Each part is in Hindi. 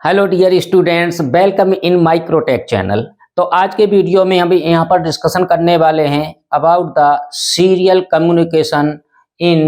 Hello dear students, welcome in Microtech channel. तो आज के वीडियो में हम यहाँ पर डिस्कशन करने वाले हैं about the serial communication in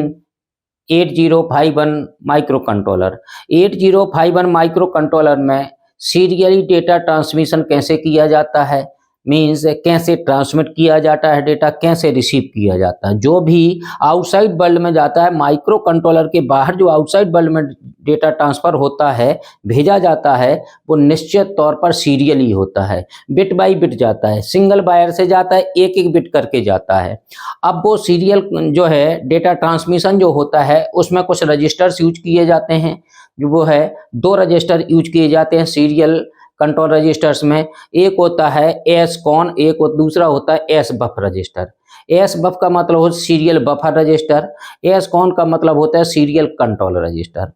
8051 micro controller. 8051 micro controller में सीरियली डेटा ट्रांसमिशन कैसे किया जाता है, मीन्स कैसे ट्रांसमिट किया जाता है डेटा, कैसे रिसीव किया जाता है। जो भी आउटसाइड वर्ल्ड में जाता है, माइक्रो कंट्रोलर के बाहर जो आउटसाइड वर्ल्ड में डेटा ट्रांसफर होता है, भेजा जाता है, वो निश्चित तौर पर सीरियली होता है, बिट बाय बिट जाता है, सिंगल वायर से जाता है, एक एक बिट करके जाता है। अब वो सीरियल जो है डेटा ट्रांसमिशन जो होता है उसमें कुछ रजिस्टर्स यूज किए जाते हैं। जो वो है 2 रजिस्टर यूज किए जाते हैं सीरियल कंट्रोल रजिस्टर्स में। एक होता है एस कॉन, एक दूसरा होता है एस बफ रजिस्टर। एस बफ का मतलब होता है serial buffer register, S con का मतलब होता है सीरियल कंट्रोल रजिस्टर।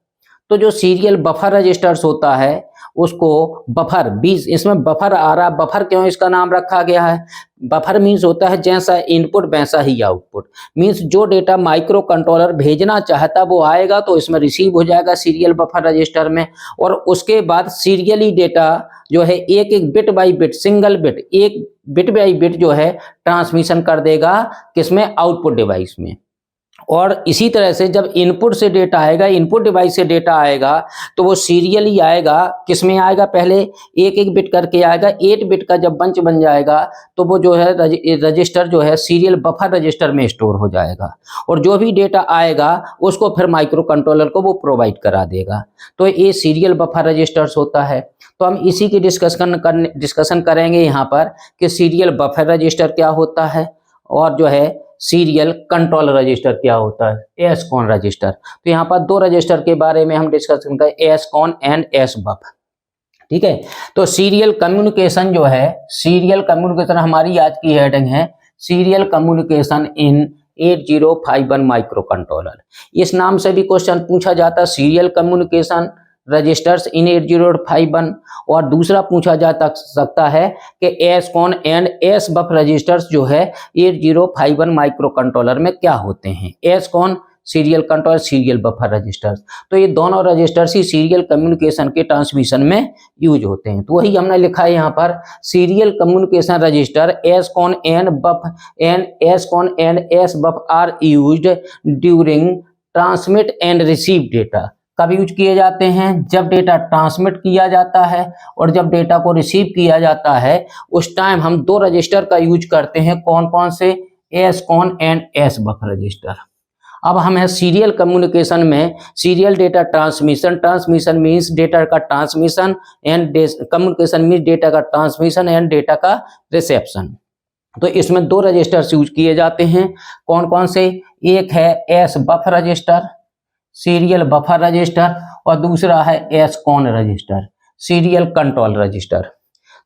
तो जो सीरियल बफर रजिस्टर्स होता है उसको बफर 20, इसमें बफर आ रहा, बफर क्यों इसका नाम रखा गया है? बफर मीन्स होता है जैसा इनपुट वैसा ही आउटपुट, मीन्स जो डेटा माइक्रो कंट्रोलर भेजना चाहता वो आएगा तो इसमें रिसीव हो जाएगा सीरियल बफर रजिस्टर में, और उसके बाद सीरियली डेटा जो है एक एक bit by bit, single bit, एक बिट बाई बिट जो है ट्रांसमिशन कर देगा किसमें? आउटपुट डिवाइस में। और इसी तरह से जब इनपुट से डेटा आएगा, इनपुट डिवाइस से डेटा आएगा तो वो सीरियली आएगा। किसमें आएगा? पहले एक एक बिट करके आएगा, 8 बिट का जब बंच बन जाएगा तो वो जो है रजिस्टर जो है सीरियल बफर रजिस्टर में स्टोर हो जाएगा, और जो भी डेटा आएगा उसको फिर माइक्रो कंट्रोलर को वो प्रोवाइड करा देगा। तो ये सीरियल बफर रजिस्टर्स होता है। तो हम इसी की डिस्कशन करेंगे यहाँ पर कि सीरियल बफर रजिस्टर क्या होता है और जो है सीरियल कंट्रोल रजिस्टर क्या होता है, एस कॉन रजिस्टर। तो यहाँ पर 2 रजिस्टर के बारे में हम डिस्कशन करें, एस कॉन एंड एस बफ। ठीक है, तो सीरियल कम्युनिकेशन जो है, सीरियल कम्युनिकेशन हमारी आज की हेडिंग है serial communication in 8051 micro controller. इस नाम से भी क्वेश्चन पूछा जाता है, सीरियल कम्युनिकेशन रजिस्टर्स इन 8051, और दूसरा पूछा जा सकता है कि S cone and S buf registers जो है 8051 माइक्रो कंट्रोलर में क्या होते हैं। S con serial control, serial buffer registers, तो ये दोनों रजिस्टर्स ही सीरियल कम्युनिकेशन के ट्रांसमिशन में यूज होते हैं। तो वही हमने लिखा है यहाँ पर, serial communication register S cone and buf and S cone and S buf are used during transmit and receive data. कब यूज किए जाते हैं? जब डेटा ट्रांसमिट किया जाता है और जब डेटा को रिसीव किया जाता है, उस टाइम हम 2 रजिस्टर का यूज करते हैं। कौन कौन से? S cone and S buff register. अब हम है सीरियल कम्युनिकेशन में, serial data transmission, transmission means data का transmission and communication means data का ट्रांसमिशन एंड डेटा का रिसेप्शन। तो इसमें 2 रजिस्टर्स यूज किए जाते हैं। कौन कौन से? एक है एस बफ रजिस्टर, सीरियल बफर रजिस्टर, और दूसरा है S con register, serial control register.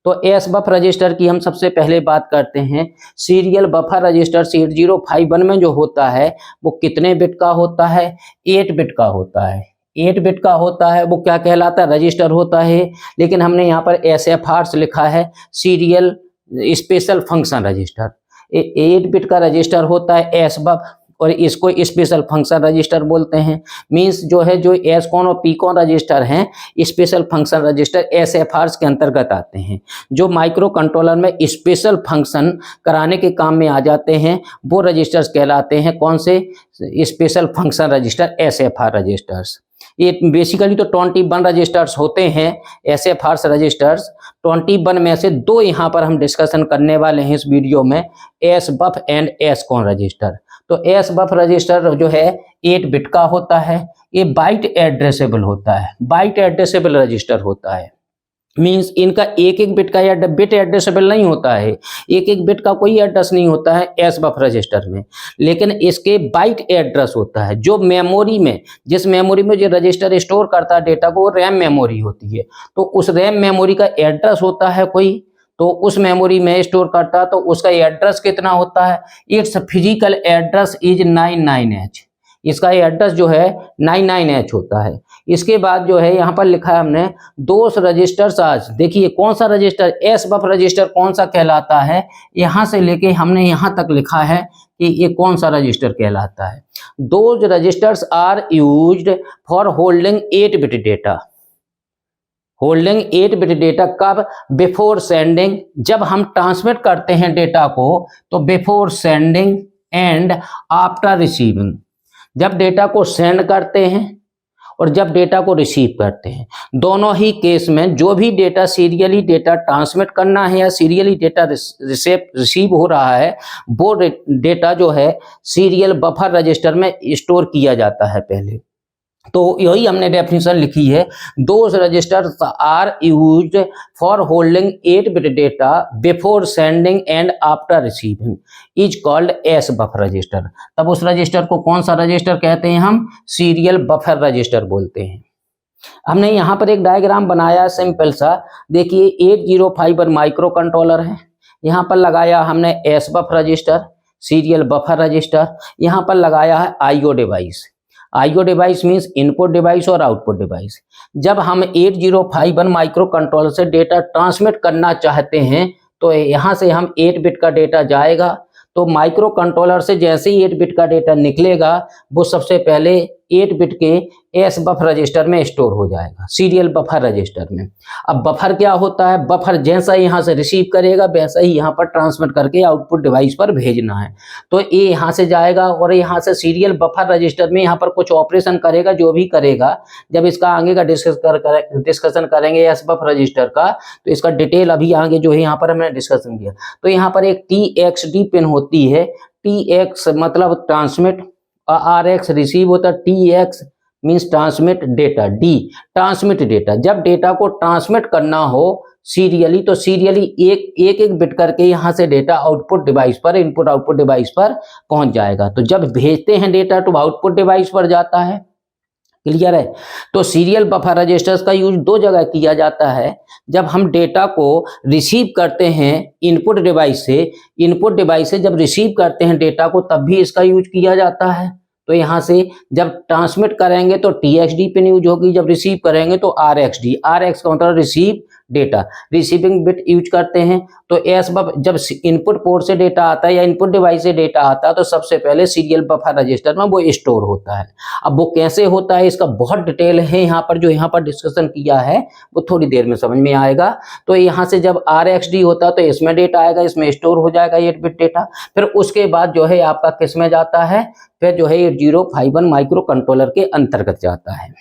तो एस बफ रजिस्टर की हम सबसे पहले बात करते हैं। सीरियल बफर रजिस्टर 8051 में जो होता है वो कितने बिट का होता है? 8 बिट का होता है। 8 बिट का होता है। वो क्या कहलाता है? रजिस्टर होता है, लेकिन हमने यहाँ पर SFRs लिखा है, serial special function register. 8 bit का रजिस्टर होता है एस बफ, और इसको स्पेशल फंक्शन रजिस्टर बोलते हैं। मींस जो है जो एस कॉन और पी कॉन रजिस्टर हैं, स्पेशल फंक्शन रजिस्टर SFRs के अंतर्गत आते हैं। जो माइक्रो कंट्रोलर में स्पेशल फंक्शन कराने के काम में आ जाते हैं वो रजिस्टर्स कहलाते हैं कौन से? Special function register, SFR registers. ये बेसिकली तो 21 रजिस्टर्स होते हैं SFRs रजिस्टर्स। 21 में से 2 यहाँ पर हम डिस्कशन करने वाले हैं इस वीडियो में, S buf and S con register. तो एस बफ रजिस्टर जो है 8 बिट का होता है। ये बाइट एड्रेसेबल होता है, बाइट एड्रेसेबल रजिस्टर होता है। मींस इनका एक एक बिट का या बिट एड्रेसेबल नहीं होता है, एक एक बिट का कोई एड्रेस नहीं होता है एस बफ रजिस्टर में, लेकिन इसके बाइट एड्रेस होता है। जो मेमोरी में, जिस मेमोरी में जो रजिस्टर स्टोर करता है डेटा को, वो रैम मेमोरी होती है। तो उस रैम मेमोरी का एड्रेस होता है कोई, तो उस मेमोरी में स्टोर करता है, तो उसका एड्रेस कितना होता है? It's physical address is 99H। इसका एड्रेस जो है 99H होता है। इसके बाद जो है यहाँ पर लिखा है हमने 2 रजिस्टर्स। आज देखिए कौन सा रजिस्टर, एस बफ रजिस्टर कौन सा कहलाता है, यहाँ से लेके हमने यहाँ तक लिखा है कि ये कौन सा रजिस्टर कहलाता है। 2 registers are used for holding 8 bit data. Holding 8 bit data कब? बिफोर सेंडिंग, जब हम ट्रांसमिट करते हैं डेटा को, तो before sending and after receiving, जब डेटा को सेंड करते हैं और जब डेटा को रिसीव करते हैं, दोनों ही केस में जो भी डेटा सीरियली डेटा ट्रांसमिट करना है या सीरियली डेटा रिसीव हो रहा है, वो डेटा जो है सीरियल बफर रजिस्टर में स्टोर किया जाता है पहले। तो यही हमने डेफिनेशन लिखी है, those registers are used for holding 8 bit data before sending and after receiving is called S buffer register. तब उस रजिस्टर को कौन सा रजिस्टर कहते हैं? हम सीरियल बफर रजिस्टर बोलते हैं। हमने यहाँ पर एक डायग्राम बनाया सिंपल सा, देखिए 8051 माइक्रो कंट्रोलर है, यहाँ पर लगाया हमने S buffer register, serial buffer register, यहाँ पर लगाया है IO device. IO device means input device और आउटपुट डिवाइस। जब हम 8051 माइक्रो कंट्रोलर से डेटा ट्रांसमिट करना चाहते हैं, तो यहाँ से हम 8 बिट का डेटा जाएगा, तो माइक्रो कंट्रोलर से जैसे ही 8 बिट का डेटा निकलेगा, वो सबसे पहले 8 बिट के एस बफर रजिस्टर में स्टोर हो जाएगा, सीरियल बफर रजिस्टर में। अब बफर क्या होता है? बफर जैसा यहाँ से रिसीव करेगा वैसा ही यहाँ पर ट्रांसमिट करके आउटपुट डिवाइस पर भेजना है। तो ये यहाँ से जाएगा और यहाँ से सीरियल बफर रजिस्टर में यहाँ पर कुछ ऑपरेशन करेगा, जो भी करेगा। जब इसका आगे का डिस्कशन करेंगे एस बफर रजिस्टर का, तो इसका डिटेल अभी आगे जो है यहाँ पर हमने डिस्कशन किया। तो यहाँ पर एक TXD पिन होती है, TX मतलब ट्रांसमिट, RX रिसीव होता है, TX means transmit data, D transmit data. जब डेटा को ट्रांसमिट करना हो सीरियली, तो सीरियली एक बिट करके यहाँ से डेटा आउटपुट डिवाइस पर, इनपुट आउटपुट डिवाइस पर पहुंच जाएगा। तो जब भेजते हैं डेटा तो आउटपुट डिवाइस पर जाता है। क्लियर है? तो सीरियल बफर रजिस्टर्स का यूज दो जगह किया जाता है। जब हम डेटा को रिसीव करते हैं इनपुट डिवाइस से जब रिसीव करते हैं डेटा को, तब भी इसका यूज किया जाता है। तो यहाँ से जब ट्रांसमिट करेंगे तो TXD पिन यूज होगी, जब रिसीव करेंगे तो RXD, RX का मतलब receive data, receiving bit use करते हैं। तो एस बफर, जब इनपुट पोर्ट से डेटा आता है या इनपुट डिवाइस से डेटा आता है, तो सबसे पहले सीरियल बफर रजिस्टर में वो स्टोर होता है। अब वो कैसे होता है, इसका बहुत डिटेल है यहाँ पर, जो यहाँ पर डिस्कशन किया है वो थोड़ी देर में समझ में आएगा। तो यहाँ से जब RXD होता है तो इसमें डेटा आएगा, इसमें स्टोर हो जाएगा 8 बिट डेटा। फिर उसके बाद जो है आपका किस में जाता है, फिर जो है 8051 माइक्रो कंट्रोलर के अंतर्गत जाता है।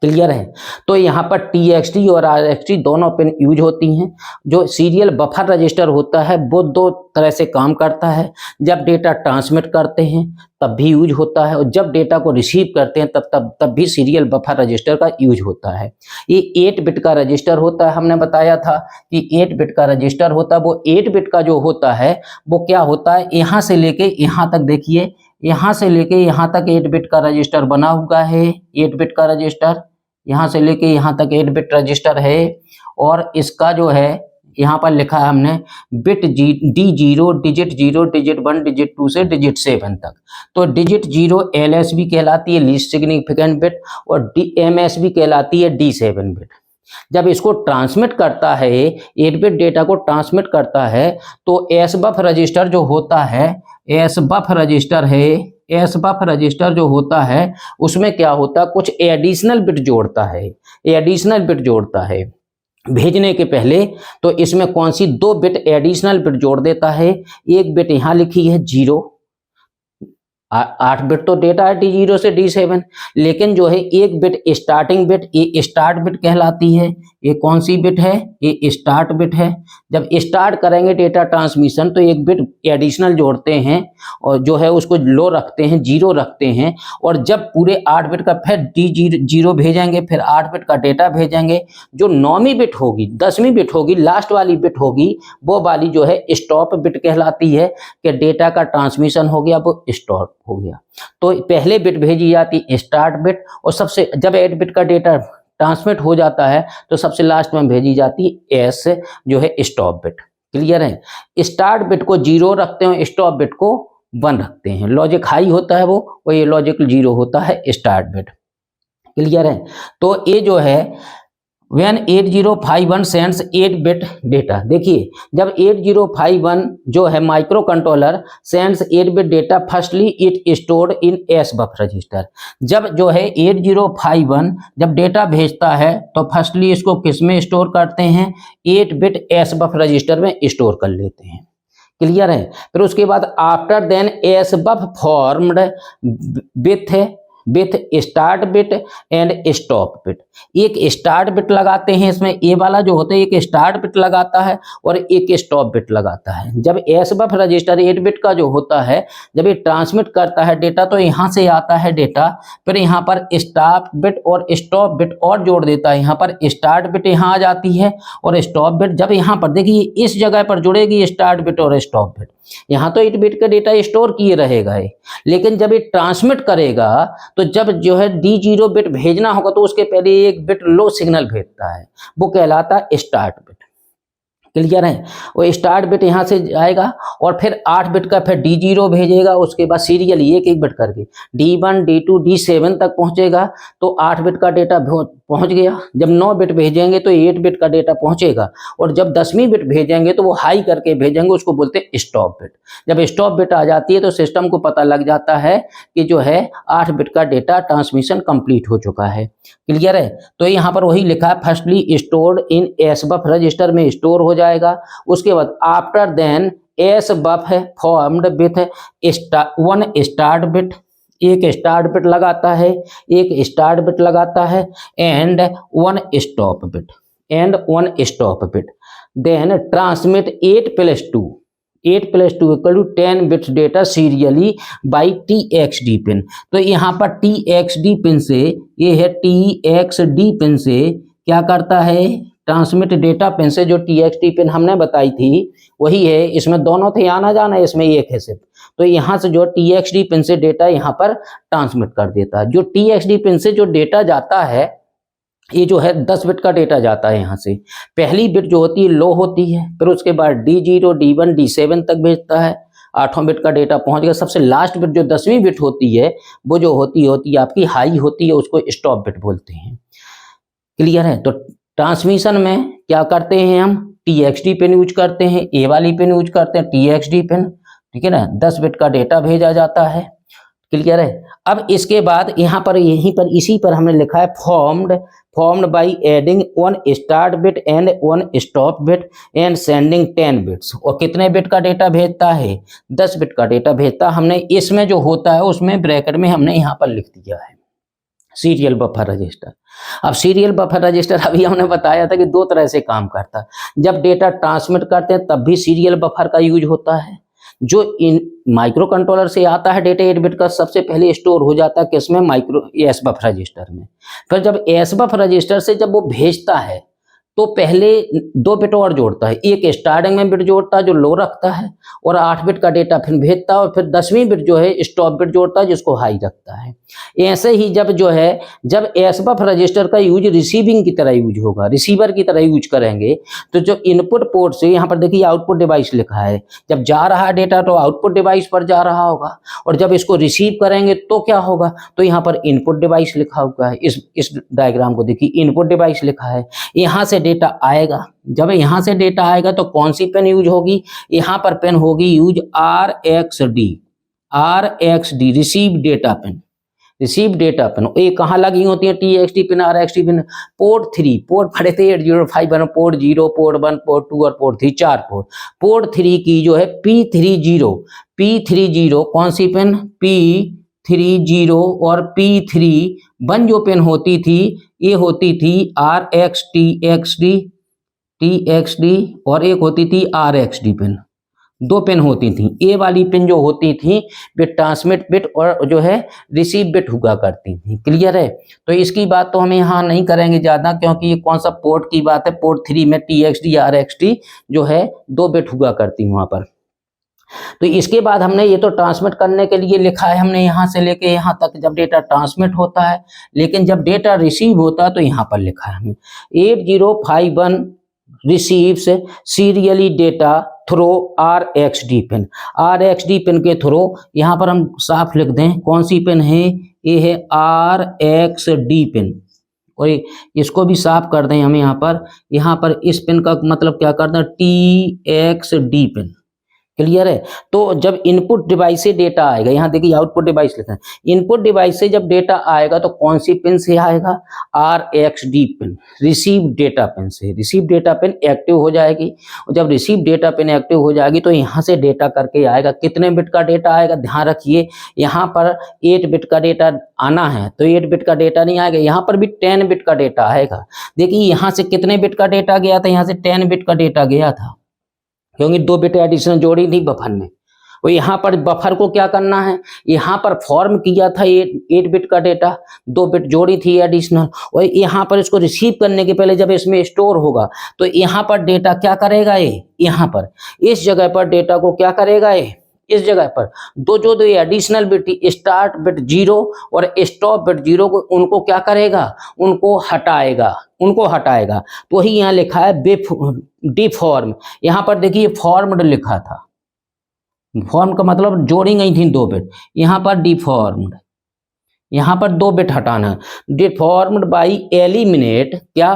क्लियर है? तो यहाँ पर TXD और RXD दोनों पिन यूज होती हैं। जो सीरियल बफर रजिस्टर होता है वो दो तरह से काम करता है। जब डेटा ट्रांसमिट करते हैं तब भी यूज होता है, और जब डेटा को रिसीव करते हैं तब भी सीरियल बफर रजिस्टर का यूज होता है। ये 8 बिट का रजिस्टर होता है। हमने बताया था कि 8 बिट का रजिस्टर होता है। वो 8 बिट का जो होता है वो क्या होता है, यहाँ से लेके यहाँ तक, देखिए यहाँ से लेके यहाँ तक 8 बिट का रजिस्टर बना हुआ है। 8 बिट का रजिस्टर यहाँ से लेके यहाँ तक 8 बिट रजिस्टर है, और इसका जो है यहाँ पर लिखा है हमने bit D0, digit 0, digit 1, digit 2 से डिजिट 7 तक। तो डिजिट 0 LSB कहलाती है, लीस्ट सिग्निफिकेंट बिट, और MSB कहलाती है D7 बिट। जब इसको ट्रांसमिट करता है, 8 बिट डेटा को ट्रांसमिट करता है, तो एस बफर रजिस्टर जो होता है, एस बफर रजिस्टर जो होता है उसमें क्या होता है, कुछ एडिशनल बिट जोड़ता है भेजने के पहले। तो इसमें कौन सी 2 बिट एडिशनल बिट जोड़ देता है। एक बिट यहाँ लिखी है 0, 8 बिट तो डेटा है D0 से D7, लेकिन जो है एक बिट स्टार्टिंग बिट, ये स्टार्ट बिट कहलाती है। ये कौन सी बिट है, ये स्टार्ट बिट है। जब स्टार्ट करेंगे डेटा ट्रांसमिशन तो एक बिट एडिशनल जोड़ते हैं और जो है उसको लो रखते हैं, 0 रखते हैं, और जब पूरे 8 बिट का फिर D0 भेजेंगे, फिर 8 बिट का डेटा भेजेंगे। जो 9वीं बिट होगी, 10वीं बिट होगी, लास्ट वाली बिट होगी, वो वाली जो है स्टॉप बिट कहलाती है, कि डेटा का ट्रांसमिशन हो गया, वो स्टॉप हो गया। तो पहले बिट भेजी जाती स्टार्ट बिट, और सबसे जब 8 बिट का डेटा ट्रांसमिट हो जाता है तो सबसे लास्ट में भेजी जाती एस जो है स्टॉप बिट। क्लियर है? स्टार्ट बिट को 0 रखते हैं, स्टॉप बिट को 1 रखते हैं। लॉजिक हाई होता है वो ये लॉजिक 0 होता है स्टार्ट बिट। क्लियर है? तो ये जो है व्हेन 8051 सेंड्स 8 बिट डेटा। देखिए जब 8051 जो है micro controller sends 8 bit data, firstly it stored in S buff register. जब जो है 8051 जब डेटा भेजता है तो फर्स्टली इसको किस में स्टोर करते हैं, 8 बिट एस बफ रजिस्टर में स्टोर कर लेते हैं। क्लियर है। फिर उसके बाद after then S buf formed with start bit and stop bit. एक स्टार्ट बिट लगाते हैं इसमें, ए वाला जो होता है एक स्टार्ट बिट लगाता है और एक स्टॉप बिट लगाता है। जब एस बफ रजिस्टर 8 बिट का जो होता है, जब ये ट्रांसमिट करता है डेटा तो यहाँ से आता है डेटा, फिर यहाँ पर स्टार्ट बिट और स्टॉप बिट और जोड़ देता है। यहाँ पर स्टार्ट बिट यहाँ आ जाती है और स्टॉप बिट जब यहाँ पर देखिए इस जगह पर जुड़ेगी स्टार्ट बिट और स्टॉप बिट। यहाँ तो 8 बिट का डेटा स्टोर किए रहेगा है, लेकिन जब ये ट्रांसमिट करेगा तो जब जो है D0 बिट भेजना होगा तो उसके पहले एक बिट लो सिग्नल भेजता है, वो कहलाता है स्टार्ट बिट। क्लियर है। वो स्टार्ट बिट यहाँ से आएगा और फिर 8 बिट का फिर D0 भेजेगा, उसके बाद सीरियली एक एक बिट करके D1 D2 D7 तक पहुंचेगा तो 8 बिट का डेटा पहुंच गया। जब 9 बिट भेजेंगे तो 8 बिट का डेटा पहुंचेगा और जब 10वीं बिट भेजेंगे तो वो हाई करके भेजेंगे, उसको बोलते हैं स्टॉप बिट। जब स्टॉप बिट आ जाती है तो सिस्टम को पता लग जाता है कि जो है 8 बिट का डेटा ट्रांसमिशन कंप्लीट हो चुका है। क्लियर है। तो यहाँ पर वही लिखा है firstly stored in S buff register में स्टोर हो जाएगा। उसके बाद आफ्टर देन एस बफ है फॉर्म्ड विथ 1 स्टार्ट बिट, एक स्टार्ट बिट लगाता है, एक स्टार्ट बिट लगाता है and 1 stop bit then transmit 8 + 2 = 10 bits data serially by TXD pin. तो यहाँ पर TXD पिन से, ये है TXD पिन से क्या करता है, ट्रांसमिट डेटा पिन से। जो TXD पिन हमने बताई थी वही है, इसमें दोनों थे आना जाना, इसमें एक है सिर्फ। तो यहाँ से जो TXD पिन से डेटा यहाँ पर ट्रांसमिट कर देता है। जो TXD पिन से जो डेटा जाता है ये जो है 10 बिट का डेटा जाता है। यहाँ से पहली बिट जो होती है लो होती है, फिर उसके बाद D0 D1 D7 तक भेजता है, 8वां बिट का डेटा पहुंच गया। सबसे लास्ट बिट जो 10वीं बिट होती है वो जो होती है आपकी हाई होती है, उसको स्टॉप बिट बोलते हैं। क्लियर है। तो ट्रांसमिशन में क्या करते हैं हम, TXD पिन यूज करते हैं, ए वाली पिन यूज करते हैं TXD पिन, ठीक है ना। 10 बिट का डेटा भेजा जाता है। क्लियर है। अब इसके बाद यहाँ पर यहीं पर इसी पर हमने लिखा है formed by adding 1 start bit and 1 stop bit and sending 10 bits. और कितने बिट का डेटा भेजता है, 10 बिट का डेटा भेजता। हमने इसमें जो होता है उसमें ब्रैकेट में हमने यहाँ पर लिख दिया है सीरियल बफर रजिस्टर। अब सीरियल बफर रजिस्टर अभी हमने बताया था कि 2 तरह से काम करता है। जब डेटा ट्रांसमिट करते हैं तब भी सीरियल बफर का यूज होता है। जो इन माइक्रो कंट्रोलर से आता है डेटा 8 बिट का, सबसे पहले स्टोर हो जाता है किसमें, माइक्रो एस बफ रजिस्टर में। फिर जब एस बफ रजिस्टर से जब वो भेजता है तो पहले 2 बिट और जोड़ता है, एक स्टार्टिंग में बिट जोड़ता है जो लो रखता है और 8 बिट का डेटा फिर भेजता है, और फिर 10वीं बिट जो है स्टॉप बिट जोड़ता है जिसको हाई रखता है। ऐसे ही जब जो है जब एस बफ रजिस्टर का यूज रिसीविंग की तरह यूज होगा, रिसीवर की तरह यूज करेंगे, तो जो इनपुट पोर्ट से यहाँ पर देखिए आउटपुट डिवाइस लिखा है, जब जा रहा है डेटा तो आउटपुट डिवाइस पर जा रहा होगा, और जब इसको रिसीव करेंगे तो क्या होगा, तो यहाँ पर इनपुट डिवाइस लिखा हुआ है। इस डायग्राम को देखिए, इनपुट डिवाइस लिखा है। यहाँ से डेटा आएगा, जब यहाँ से डेटा आएगा तो कौन सी पेन यूज होगी, यहाँ पर पेन होगी use RxD receive data pin. ये कहाँ लगी होती है, TXD pin, RxD pin. Port 3, port पढ़े थे 8051, पोर्ट 0, पोर्ट 1, पोर्ट 2 और पोर्ट 3, 4 पोर्ट। पोर्ट 3 की जो है P30 कौन सी पेन, P30 और P31 जो पेन होती थी ये होती थी TXD और एक होती थी RxD पिन। 2 पिन होती थी। ए वाली पिन जो होती थी वे ट्रांसमिट बिट और जो है रिसीव बिट हुआ करती थी। क्लियर है। तो इसकी बात तो हम यहाँ नहीं करेंगे ज़्यादा, क्योंकि ये कौन सा पोर्ट की बात है। पोर्ट 3 में TXD RxD जो है 2 बिट हुआ करती वहाँ पर। तो इसके बाद हमने ये तो ट्रांसमिट करने के लिए लिखा है हमने, यहाँ से लेके यहाँ तक जब डेटा ट्रांसमिट होता है। लेकिन जब डेटा रिसीव होता है तो यहाँ पर लिखा है हमने 8051 receives serially data through RxD pin. RxD pin के थ्रू यहाँ पर हम साफ लिख दें कौन सी पिन है, ये है RxD पिन। और इसको भी साफ कर दें हम यहाँ पर इस पिन का मतलब क्या करते हैं, TXD पिन। क्लियर है। तो जब इनपुट डिवाइस से डेटा आएगा, यहाँ देखिए आउटपुट डिवाइस लिखा है, इनपुट डिवाइस से जब डेटा आएगा तो कौन सी पिन से आएगा, RXD pin, receive data pin से। रिसीव डेटा पिन एक्टिव हो जाएगी और जब रिसीव डेटा पिन एक्टिव हो जाएगी तो यहाँ से डेटा करके आएगा। कितने बिट का डेटा आएगा, ध्यान रखिए यहाँ पर 8 बिट का डेटा आना है तो 8 बिट का डेटा नहीं आएगा, यहाँ पर भी 10 बिट का डेटा आएगा। देखिए यहाँ से कितने बिट का डेटा गया था, यहाँ से 10 बिट का डेटा गया था क्योंकि 2 बिट एडिशनल जोड़ी थी बफर में। और यहाँ पर बफर को क्या करना है, यहाँ पर फॉर्म किया था 8 बिट का डेटा, 2 बिट जोड़ी थी एडिशनल, और यहाँ पर इसको रिसीव करने के पहले जब इसमें स्टोर होगा तो यहाँ पर डेटा क्या करेगा, ये यहाँ पर इस जगह पर डेटा को क्या करेगा, ये इस जगह पर जो एडिशनल बिट, स्टार्ट बिट 0 और स्टॉप बिट 0 को उनको क्या करेगा, उनको हटाएगा। तो ही यहाँ लिखा है डिफॉर्म। यहाँ पर देखिए फॉर्म्ड लिखा था, फॉर्म का मतलब जोड़ी गई थी 2 बिट, यहाँ पर डिफॉर्म्ड, यहाँ पर 2 बिट हटाना, डिफॉर्म्ड बाई एलिमिनेट क्या,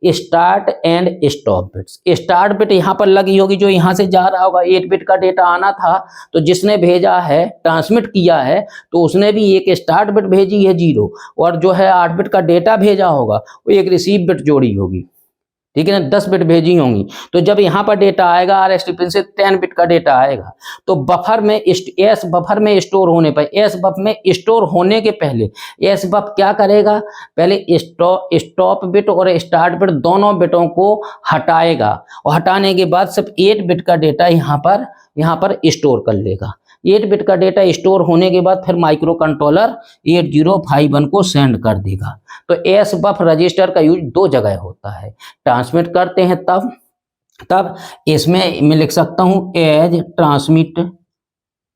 start and stop bits. Start bit यहाँ पर लगी होगी, जो यहाँ से जा रहा होगा 8 बिट का डेटा आना था तो जिसने भेजा है, ट्रांसमिट किया है, तो उसने भी एक स्टार्ट बिट भेजी है 0, और जो है 8 बिट का डेटा भेजा होगा वो एक रिसीव बिट जोड़ी होगी, ठीक है ना, 10 बिट भेजी होंगी। तो जब यहाँ पर डेटा आएगा RXD पिन से 10 बिट का डेटा आएगा, तो बफर में एस बफर में स्टोर होने पर, एस बफ में स्टोर होने के पहले एस बफ क्या करेगा, पहले स्टॉप बिट और स्टार्ट बिट दोनों बिटों को हटाएगा, और हटाने के बाद सिर्फ 8 बिट का डेटा यहाँ पर स्टोर कर लेगा। 8 बिट का डेटा स्टोर होने के बाद फिर माइक्रो कंट्रोलर 8051 को सेंड कर देगा। तो एस बफ रजिस्टर का यूज 2 जगह होता है, ट्रांसमिट करते हैं तब इसमें मैं लिख सकता हूं एज ट्रांसमिट,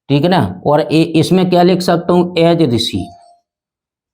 ठीक है ना, और इसमें क्या लिख सकता हूं, एज रिसीव।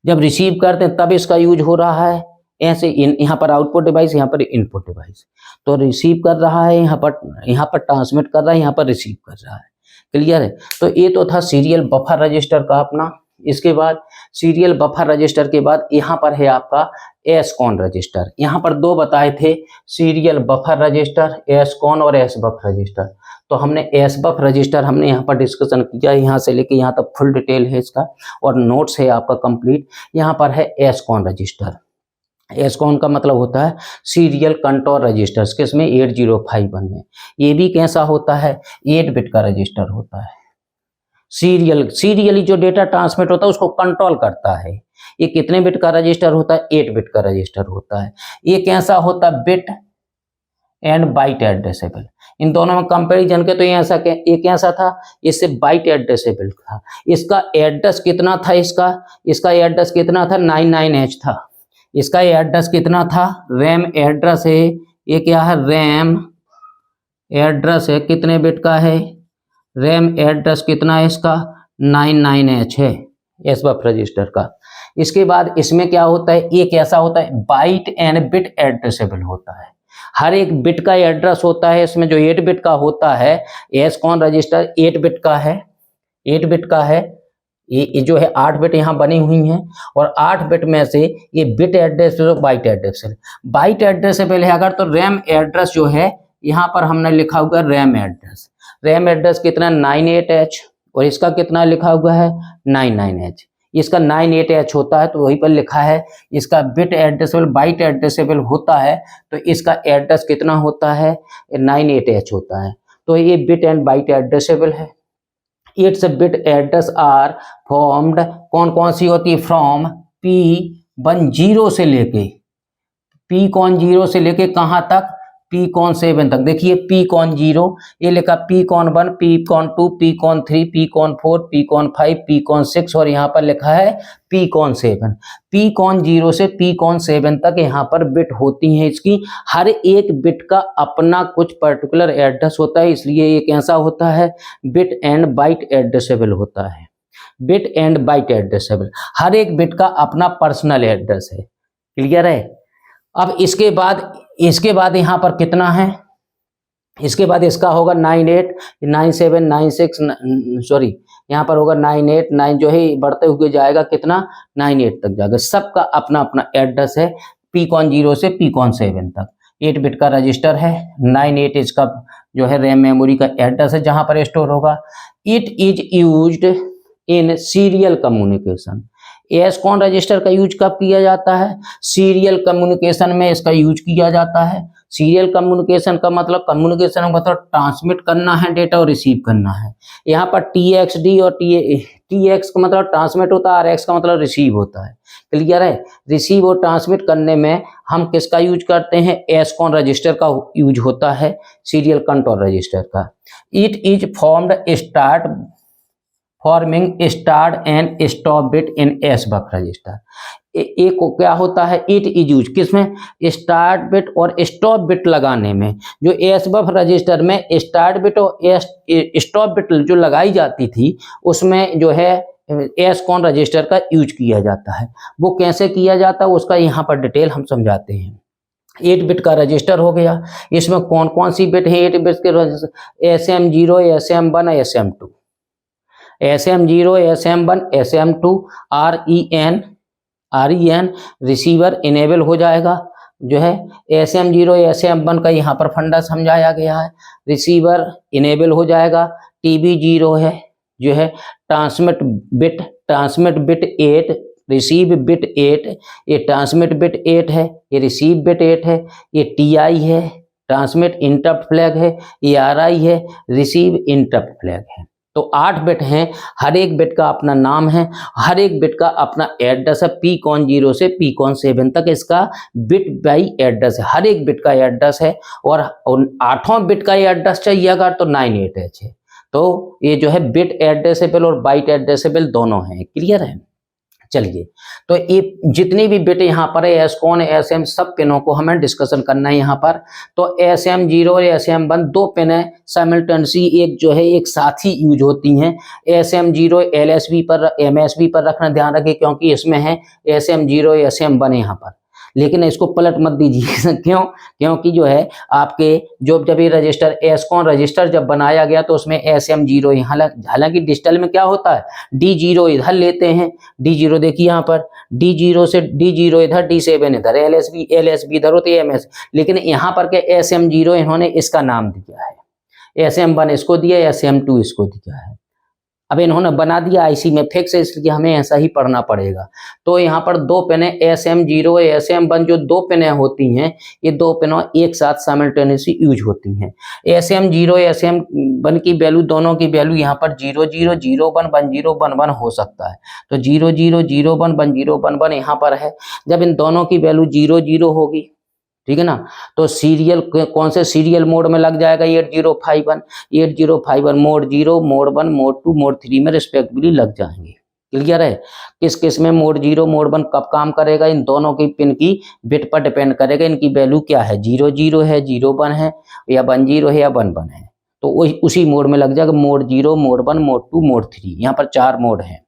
जब रिसीव करते हैं तब इसका यूज हो रहा है, ऐसे यहाँ पर आउटपुट डिवाइस, यहाँ पर इनपुट डिवाइस, तो रिसीव कर रहा है, यहाँ पर ट्रांसमिट कर रहा है, यहाँ पर रिसीव कर रहा है। क्लियर है। तो ये तो था सीरियल बफर रजिस्टर का अपना। इसके बाद सीरियल बफर रजिस्टर के बाद यहाँ पर है आपका एसकॉन रजिस्टर। यहाँ पर 2 बताए थे, सीरियल बफर रजिस्टर, एसकॉन और एस बफ रजिस्टर। तो हमने एस बफ रजिस्टर हमने यहाँ पर डिस्कशन किया, यहाँ से लेके यहाँ तक फुल डिटेल है इसका और नोट्स है आपका कंप्लीट। यहाँ पर है एसकॉन रजिस्टर। एसकॉन का मतलब होता है सीरियल कंट्रोल रजिस्टर्स, किसमें 8051 में। ये भी कैसा होता है, 8 बिट का रजिस्टर होता है। सीरियली जो डेटा ट्रांसमिट होता है उसको कंट्रोल करता है। ये कितने बिट का रजिस्टर होता है, 8 बिट का रजिस्टर होता है। ये कैसा होता है, बिट एंड बाइट एड्रेसेबल। इन दोनों में कंपैरिजन के तो ये कैसा था, इससे बाइट एड्रेसेबल था। इसका एड्रेस कितना था, इसका एड्रेस कितना था, 99H था। इसका एड्रेस कितना था, रैम एड्रेस है, ये क्या है, रैम एड्रेस है, कितने बिट का है, रैम एड्रेस कितना है इसका, 99H है एस बफ रजिस्टर का। इसके बाद इसमें क्या होता है, ये कैसा होता है, बाइट एंड बिट एड्रेसेबल होता है। हर एक बिट का एड्रेस होता है इसमें। जो 8 बिट का होता है एसकॉन रजिस्टर 8 बिट का है, 8 बिट का है। ये जो है 8 बिट यहाँ बनी हुई हैं और 8 बिट में से ये बिट एड्रेस जो बाइट एड्रेस है, बाइट एड्रेस से पहले अगर तो रैम एड्रेस जो है यहाँ पर हमने लिखा हुआ है रैम एड्रेस। रैम एड्रेस कितना 98H और इसका कितना लिखा हुआ है 99H। इसका 98H होता है तो वहीं पर लिखा है। इसका बिट एड्रेसेबल बाइट एड्रेसेबल होता है तो इसका एड्रेस कितना होता है 98H होता है। तो ये बिट एंड बाइट एड्रेसेबल है। It's bit address are formed कौन कौन सी होती है, फ्रॉम P10 से लेके P10 से लेके कहाँ तक, P7 तक। देखिए P0 ये लिखा, P1, P2, P3, P4, P5, P6 और यहाँ पर लिखा है P7। P0 से P7 तक यहाँ पर बिट होती हैं। इसकी हर एक बिट का अपना कुछ पर्टिकुलर एड्रेस होता है, इसलिए ये कैसा होता है, बिट एंड बाइट एड्रेसेबल होता है। बिट एंड बाइट एड्रेसेबल, हर एक बिट का अपना पर्सनल एड्रेस है। क्लियर है। अब इसके बाद यहाँ पर कितना है, इसके बाद इसका होगा 98, 97, 96 सॉरी यहाँ पर होगा 98, 9 जो है बढ़ते हुए जाएगा कितना 98 तक जाएगा। सबका अपना अपना एड्रेस है। पीकॉन 0 से पीकॉन 7 तक। 8 बिट का रजिस्टर है, 98 इसका जो है रैम मेमोरी का एड्रेस है जहां पर स्टोर होगा। It is used in serial communication. SCON register का यूज कब किया जाता है? सीरियल कम्युनिकेशन में इसका यूज किया जाता है। सीरियल कम्युनिकेशन का मतलब, कम्युनिकेशन का मतलब ट्रांसमिट करना है डेटा और रिसीव करना है। यहाँ पर TXD और TX का मतलब ट्रांसमिट होता है, RX का मतलब रिसीव होता है। क्लियर है? रिसीव और ट्रांसमिट करने में हम किसका यूज करते हैं? एसकॉन रजिस्टर का यूज होता है, सीरियल कंट्रोल रजिस्टर का। It is forming start and stop bit in SBUF register. एक को क्या होता है? इट इज यूज किसमें? स्टार्ट बिट और स्टॉप बिट लगाने में। जो एसबफ रजिस्टर में स्टार्ट बिट और स्टॉप बिट जो लगाई जाती थी उसमें जो है एसकॉन रजिस्टर का यूज किया जाता है। वो कैसे किया जाता है उसका यहाँ पर डिटेल हम समझाते हैं। 8 बिट का रजिस्टर हो गया, इसमें कौन कौन सी बिट है 8 बिट के register? SM0, SM1, SM2। SM0, SM1, SM2, REN receiver enable हो जाएगा। जो है SM0, SM1 का यहाँ पर फंडा समझाया गया है, रिसीवर इनेबल हो जाएगा। TB0 है जो है ट्रांसमिट बिट 8, रिसीव बिट 8, ये ट्रांसमिट बिट 8 है, ये रिसीव बिट 8 है। ये TI है, ट्रांसमिट इंटरप्ट फ्लैग है। ये RI है, रिसीव इंटरप्ट फ्लैग है। तो 8 बिट हैं, हर एक बिट का अपना नाम है, हर एक बिट का अपना एड्रेस है। पीकॉन 0 से पीकॉन 7 तक इसका बिट बाई एड्रेस है, हर एक बिट का एड्रेस है। और 8वां बिट का एड्रेस चाहिए अगर तो 98H है। तो ये जो है बिट एड्रेसेबल और बाइट एड्रेसेबल दोनों हैं। क्लियर है? चलिए, तो ये जितनी भी बिट यहाँ पर है एसकॉन SM सब पिनों को हमें डिस्कशन करना है यहाँ पर। तो SM0 और SM1 दो पिन है, साइमल्टेनियसली एक जो है एक साथ ही यूज होती हैं। SM0 LSB पर MSB पर रखना ध्यान रखिए क्योंकि इसमें है SM0 SM1 यहाँ पर, लेकिन इसको पलट मत दीजिए क्यों? क्योंकि जो है आपके जब ये रजिस्टर एसकॉन रजिस्टर जब बनाया गया तो उसमें SM0 हालांकि डिजिटल में क्या होता है D0 इधर लेते हैं, D0 देखिए यहाँ पर D0 से D0 इधर, D7 इधर, LSB इधर होती है MS, लेकिन यहाँ पर के SM0 इन्होंने इसका नाम दिया है, SM1 इसको दिया, SM2 इसको दिया है। अब इन्होंने बना दिया आईसी में फिक्स है, इसलिए हमें ऐसा ही पढ़ना पड़ेगा। तो यहाँ पर दो पिनें SM0 SM1 जो दो पिनें होती हैं, ये दो पिनें एक साथ साइमल्टेनियसली यूज होती हैं। SM0 SM1 की वैल्यू, दोनों की वैल्यू यहाँ पर 0001 1011 हो सकता है। तो 0001 1011 यहाँ पर है। जब इन दोनों की वैल्यू 00 होगी, ठीक है ना, तो सीरियल कौन से सीरियल मोड में लग जाएगा? 8051 मोड 0, मोड 1, मोड 2, मोड 3 में रिस्पेक्टिवली लग जाएंगे। क्लियर है? किस किस में मोड 0 मोड 1 कब काम करेगा, इन दोनों की पिन की बिट पर डिपेंड करेगा, इनकी वैल्यू क्या है, 00 है, 01 है, या 10 है, या 11 है। तो उसी मोड में लग जाएगा, मोड 0, मोड 1, मोड 2, मोड 3। यहाँ पर 4 मोड है।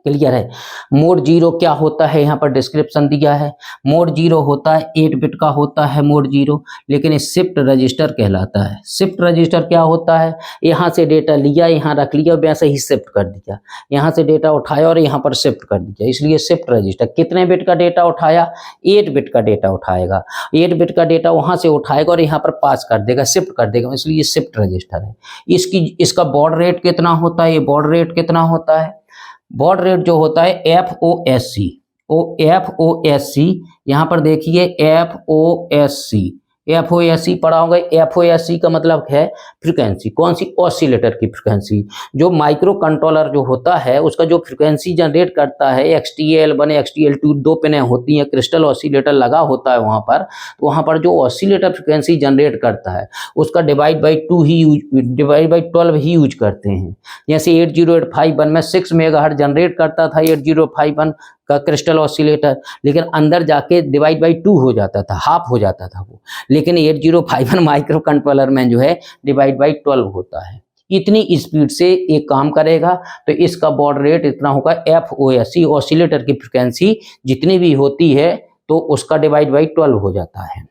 क्लियर है? मोड 0 क्या होता है यहाँ पर डिस्क्रिप्शन दिया है। मोड 0 होता है 8 बिट का होता है मोड 0, लेकिन ये शिफ्ट रजिस्टर कहलाता है। शिफ्ट रजिस्टर क्या होता है? यहाँ से डेटा लिया, यहाँ रख लिया, वैसे ही शिफ्ट कर दिया, यहाँ से डेटा उठाया और यहाँ पर शिफ्ट कर दिया, इसलिए शिफ्ट रजिस्टर। कितने बिट का डेटा उठाया? 8 बिट का डेटा उठाएगा, 8 बिट का डेटा वहाँ से उठाएगा और यहाँ पर पास कर देगा, शिफ्ट कर देगा, इसलिए शिफ्ट रजिस्टर है। इसका बॉड रेट कितना होता है? ये बॉड रेट कितना होता है? बॉड रेट जो होता है FOSC, यहाँ पर देखिए FOSC पढ़ा होगा। FOSC का मतलब है फ्रीक्वेंसी, कौन सी? ऑसिलेटर की फ्रीक्वेंसी। जो माइक्रो कंट्रोलर जो होता है उसका जो फ्रीक्वेंसी जनरेट करता है, XTL1 XTL2 दो पिनें होती हैं, क्रिस्टल ऑसिलेटर लगा होता है वहाँ पर, तो वहाँ पर जो ऑसिलेटर फ्रीक्वेंसी जनरेट करता है उसका डिवाइड बाई 12 ही यूज करते हैं। जैसे 8085 में 6 मेगाहर्ट्ज जनरेट करता था 8051 का क्रिस्टल ऑसिलेटर, लेकिन अंदर जाके डिवाइड बाई 2 हो जाता था, हाफ हो जाता था वो, लेकिन 8051 माइक्रो कंट्रोलर में जो है डिवाइड बाई 12 होता है। इतनी स्पीड से ये काम करेगा, तो इसका बॉड रेट इतना होगा। FOSC ऑसिलेटर की फ्रिक्वेंसी जितनी भी होती है तो उसका डिवाइड बाई 12 हो जाता है।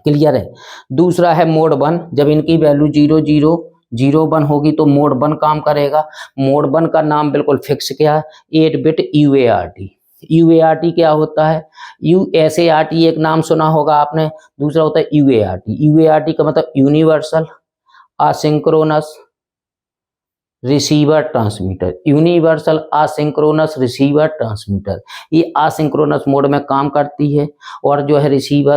क्लियर है? दूसरा है मोड 1, जब इनकी वैल्यू 0001 होगी तो मोड 1 काम करेगा। मोड 1 का नाम बिल्कुल फिक्स क्या है? 8 बिट UART। UART क्या होता है? USART एक नाम सुना होगा आपने, दूसरा होता है UART। UART का मतलब universal asynchronous receiver transmitter, universal asynchronous receiver transmitter. ये असिंक्रोनस मोड में काम करती है और जो है रिसीव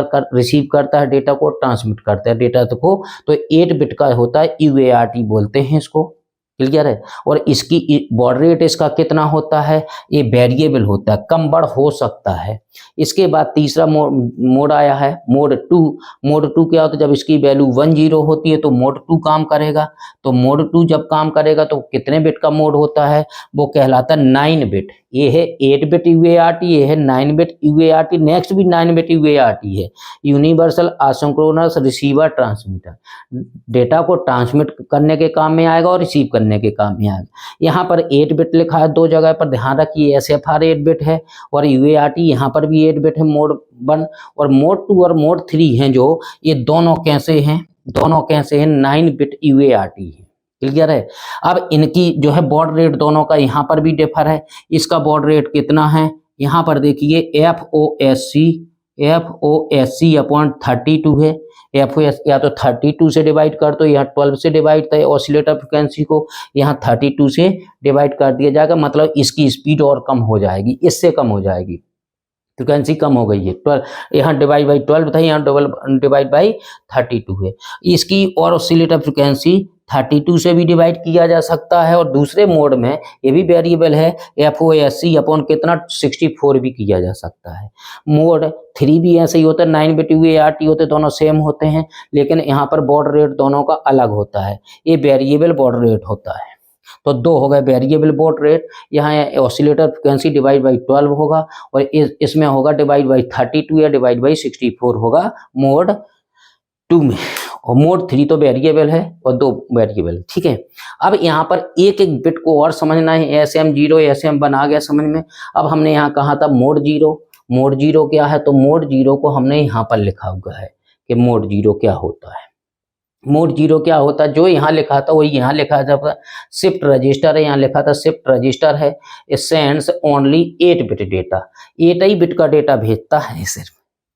करता है डेटा को, ट्रांसमिट करता है डेटा को। तो 8 बिट का होता है, UART बोलते हैं इसको। क्लियर है? और इसकी बॉड रेट इसका कितना होता है? ये वेरिएबल होता है, कम बढ़ हो सकता है। इसके बाद तीसरा मोड आया है मोड 2। मोड 2 क्या होता है? जब इसकी वैल्यू 10 होती है तो मोड 2 काम करेगा। तो मोड 2 जब काम करेगा तो कितने बिट का मोड होता है? वो कहलाता है 9 बिट। ये है 8 बिट UART, ये है 9 बिट UART, नेक्स्ट भी 9 बिट UART है, universal asynchronous receiver transmitter. Data को ट्रांसमिट करने के काम में आएगा और रिसीव करने के काम में आएगा। यहाँ पर 8 बिट लिखा है दो जगह पर, ध्यान रखिए। SFR 8 बिट है और UART यहाँ पर भी 8 बिट है, मोड 1। और मोड 2 और मोड 3 हैं जो, ये दोनों कैसे हैं? दोनों कैसे हैं? 9 बिट UART है। क्लियर है? अब इनकी जो है बॉड रेट दोनों का यहाँ पर भी डिफर है। इसका बॉड रेट कितना है? यहाँ पर देखिए FOSC अपॉन 32 है। FOS या तो 32 से डिवाइड कर दो, यहाँ 12 से डिवाइड है ऑसिलेटर फ्रिक्वेंसी को, यहाँ 32 से डिवाइड कर दिया जाएगा। मतलब इसकी स्पीड और कम हो जाएगी, इससे कम हो जाएगी, फ्रिक्वेंसी कम हो गई है। 12 यहाँ डिवाइड बाई 12 था, यहाँ डिवाइड बाई 32 है। इसकी और ऑसिलेटर फ्रिक्वेंसी 32 से भी डिवाइड किया जा सकता है। और दूसरे मोड में ये भी वेरिएबल है, FOSC अपॉन कितना 64 भी किया जा सकता है। मोड 3 भी ऐसे ही होता है, 9 बिट UART होते, दोनों सेम होते हैं, लेकिन यहाँ पर बॉड रेट दोनों का अलग होता है। ये वेरिएबल बॉड रेट होता है। तो 2 हो गए वेरिएबल बॉड रेट। यहाँ ऑसिलेटर फ्रिक्वेंसी डिवाइड बाई 12 होगा और इसमें होगा डिवाइड बाई 32 या डिवाइड बाई 64 होगा मोड 2 में। और मोड 3 तो वेरिएबल है और 2 वेरिएबल, ठीक है। अब यहाँ पर एक एक बिट को और समझना है। SM0 SM1 आ गया समझ में। अब हमने यहाँ कहा था मोड 0। मोड 0 क्या है? तो मोड 0 को हमने यहाँ पर लिखा हुआ है कि मोड 0 क्या होता है। मोड 0 क्या होता है? जो यहाँ लिखा था वही यहाँ लिखा था। शिफ्ट रजिस्टर है, यहाँ लिखा था शिफ्ट रजिस्टर है। It sends only 8 bit data, 8 he bit का डेटा भेजता है सिर्फ।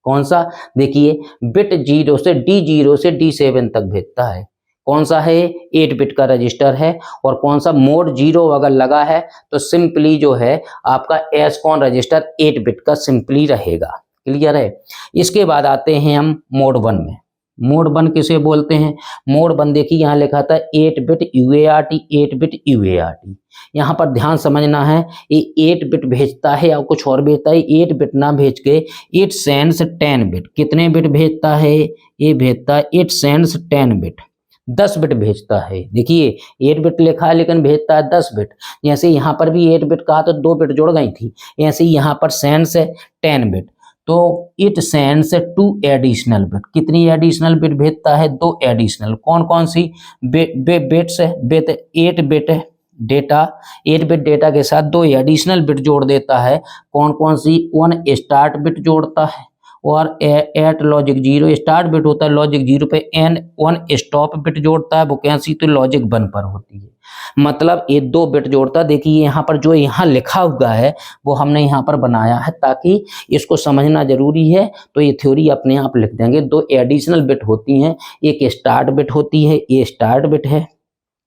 कौन सा? देखिए, बिट 0 से D0 से D7 तक भेजता है। कौन सा है? 8 बिट का रजिस्टर है। और कौन सा? मोड 0 अगर लगा है तो सिंपली जो है आपका एसकॉन रजिस्टर 8 बिट का सिंपली रहेगा। क्लियर है? इसके बाद आते हैं हम मोड 1 में। मोड 1 किसे बोलते हैं? मोड 1 देखिए यहाँ लिखा था 8 बिट UART, 8 बिट UART। यहाँ पर ध्यान समझना है, ये 8 बिट भेजता है या कुछ और भेजता है? 8 बिट ना भेज के इट सेंड्स 10 बिट। कितने बिट भेजता है? ये भेजता है इट सेंड्स 10 बिट, 10 बिट भेजता है। देखिए 8 बिट लिखा है लेकिन भेजता है 10 बिट। जैसे यहाँ पर भी 8 बिट कहा तो 2 बिट जुड़ गई थी, ऐसे ही यहाँ पर सेंड्स है 10 बिट। तो इट सेंड्स 2 एडिशनल बिट। कितनी एडिशनल बिट भेजता है? 2 एडिशनल। कौन कौन सी बिट्स है? 8 बिट डेटा, 8 बिट डेटा के साथ 2 एडिशनल बिट जोड़ देता है। कौन कौन सी? 1 स्टार्ट बिट जोड़ता है और 8 लॉजिक 0 स्टार्ट बिट होता है लॉजिक 0 पे, एंड 1 स्टॉप बिट जोड़ता है, वैकेंसी तो लॉजिक 1 पर होती है। मतलब ये 2 बिट जोड़ता है। देखिए यहाँ पर जो यहाँ लिखा हुआ है वो हमने यहाँ पर बनाया है ताकि इसको समझना जरूरी है, तो ये थ्योरी अपने आप लिख देंगे। 2 एडिशनल बिट होती हैं, एक स्टार्ट बिट होती है, ये स्टार्ट बिट है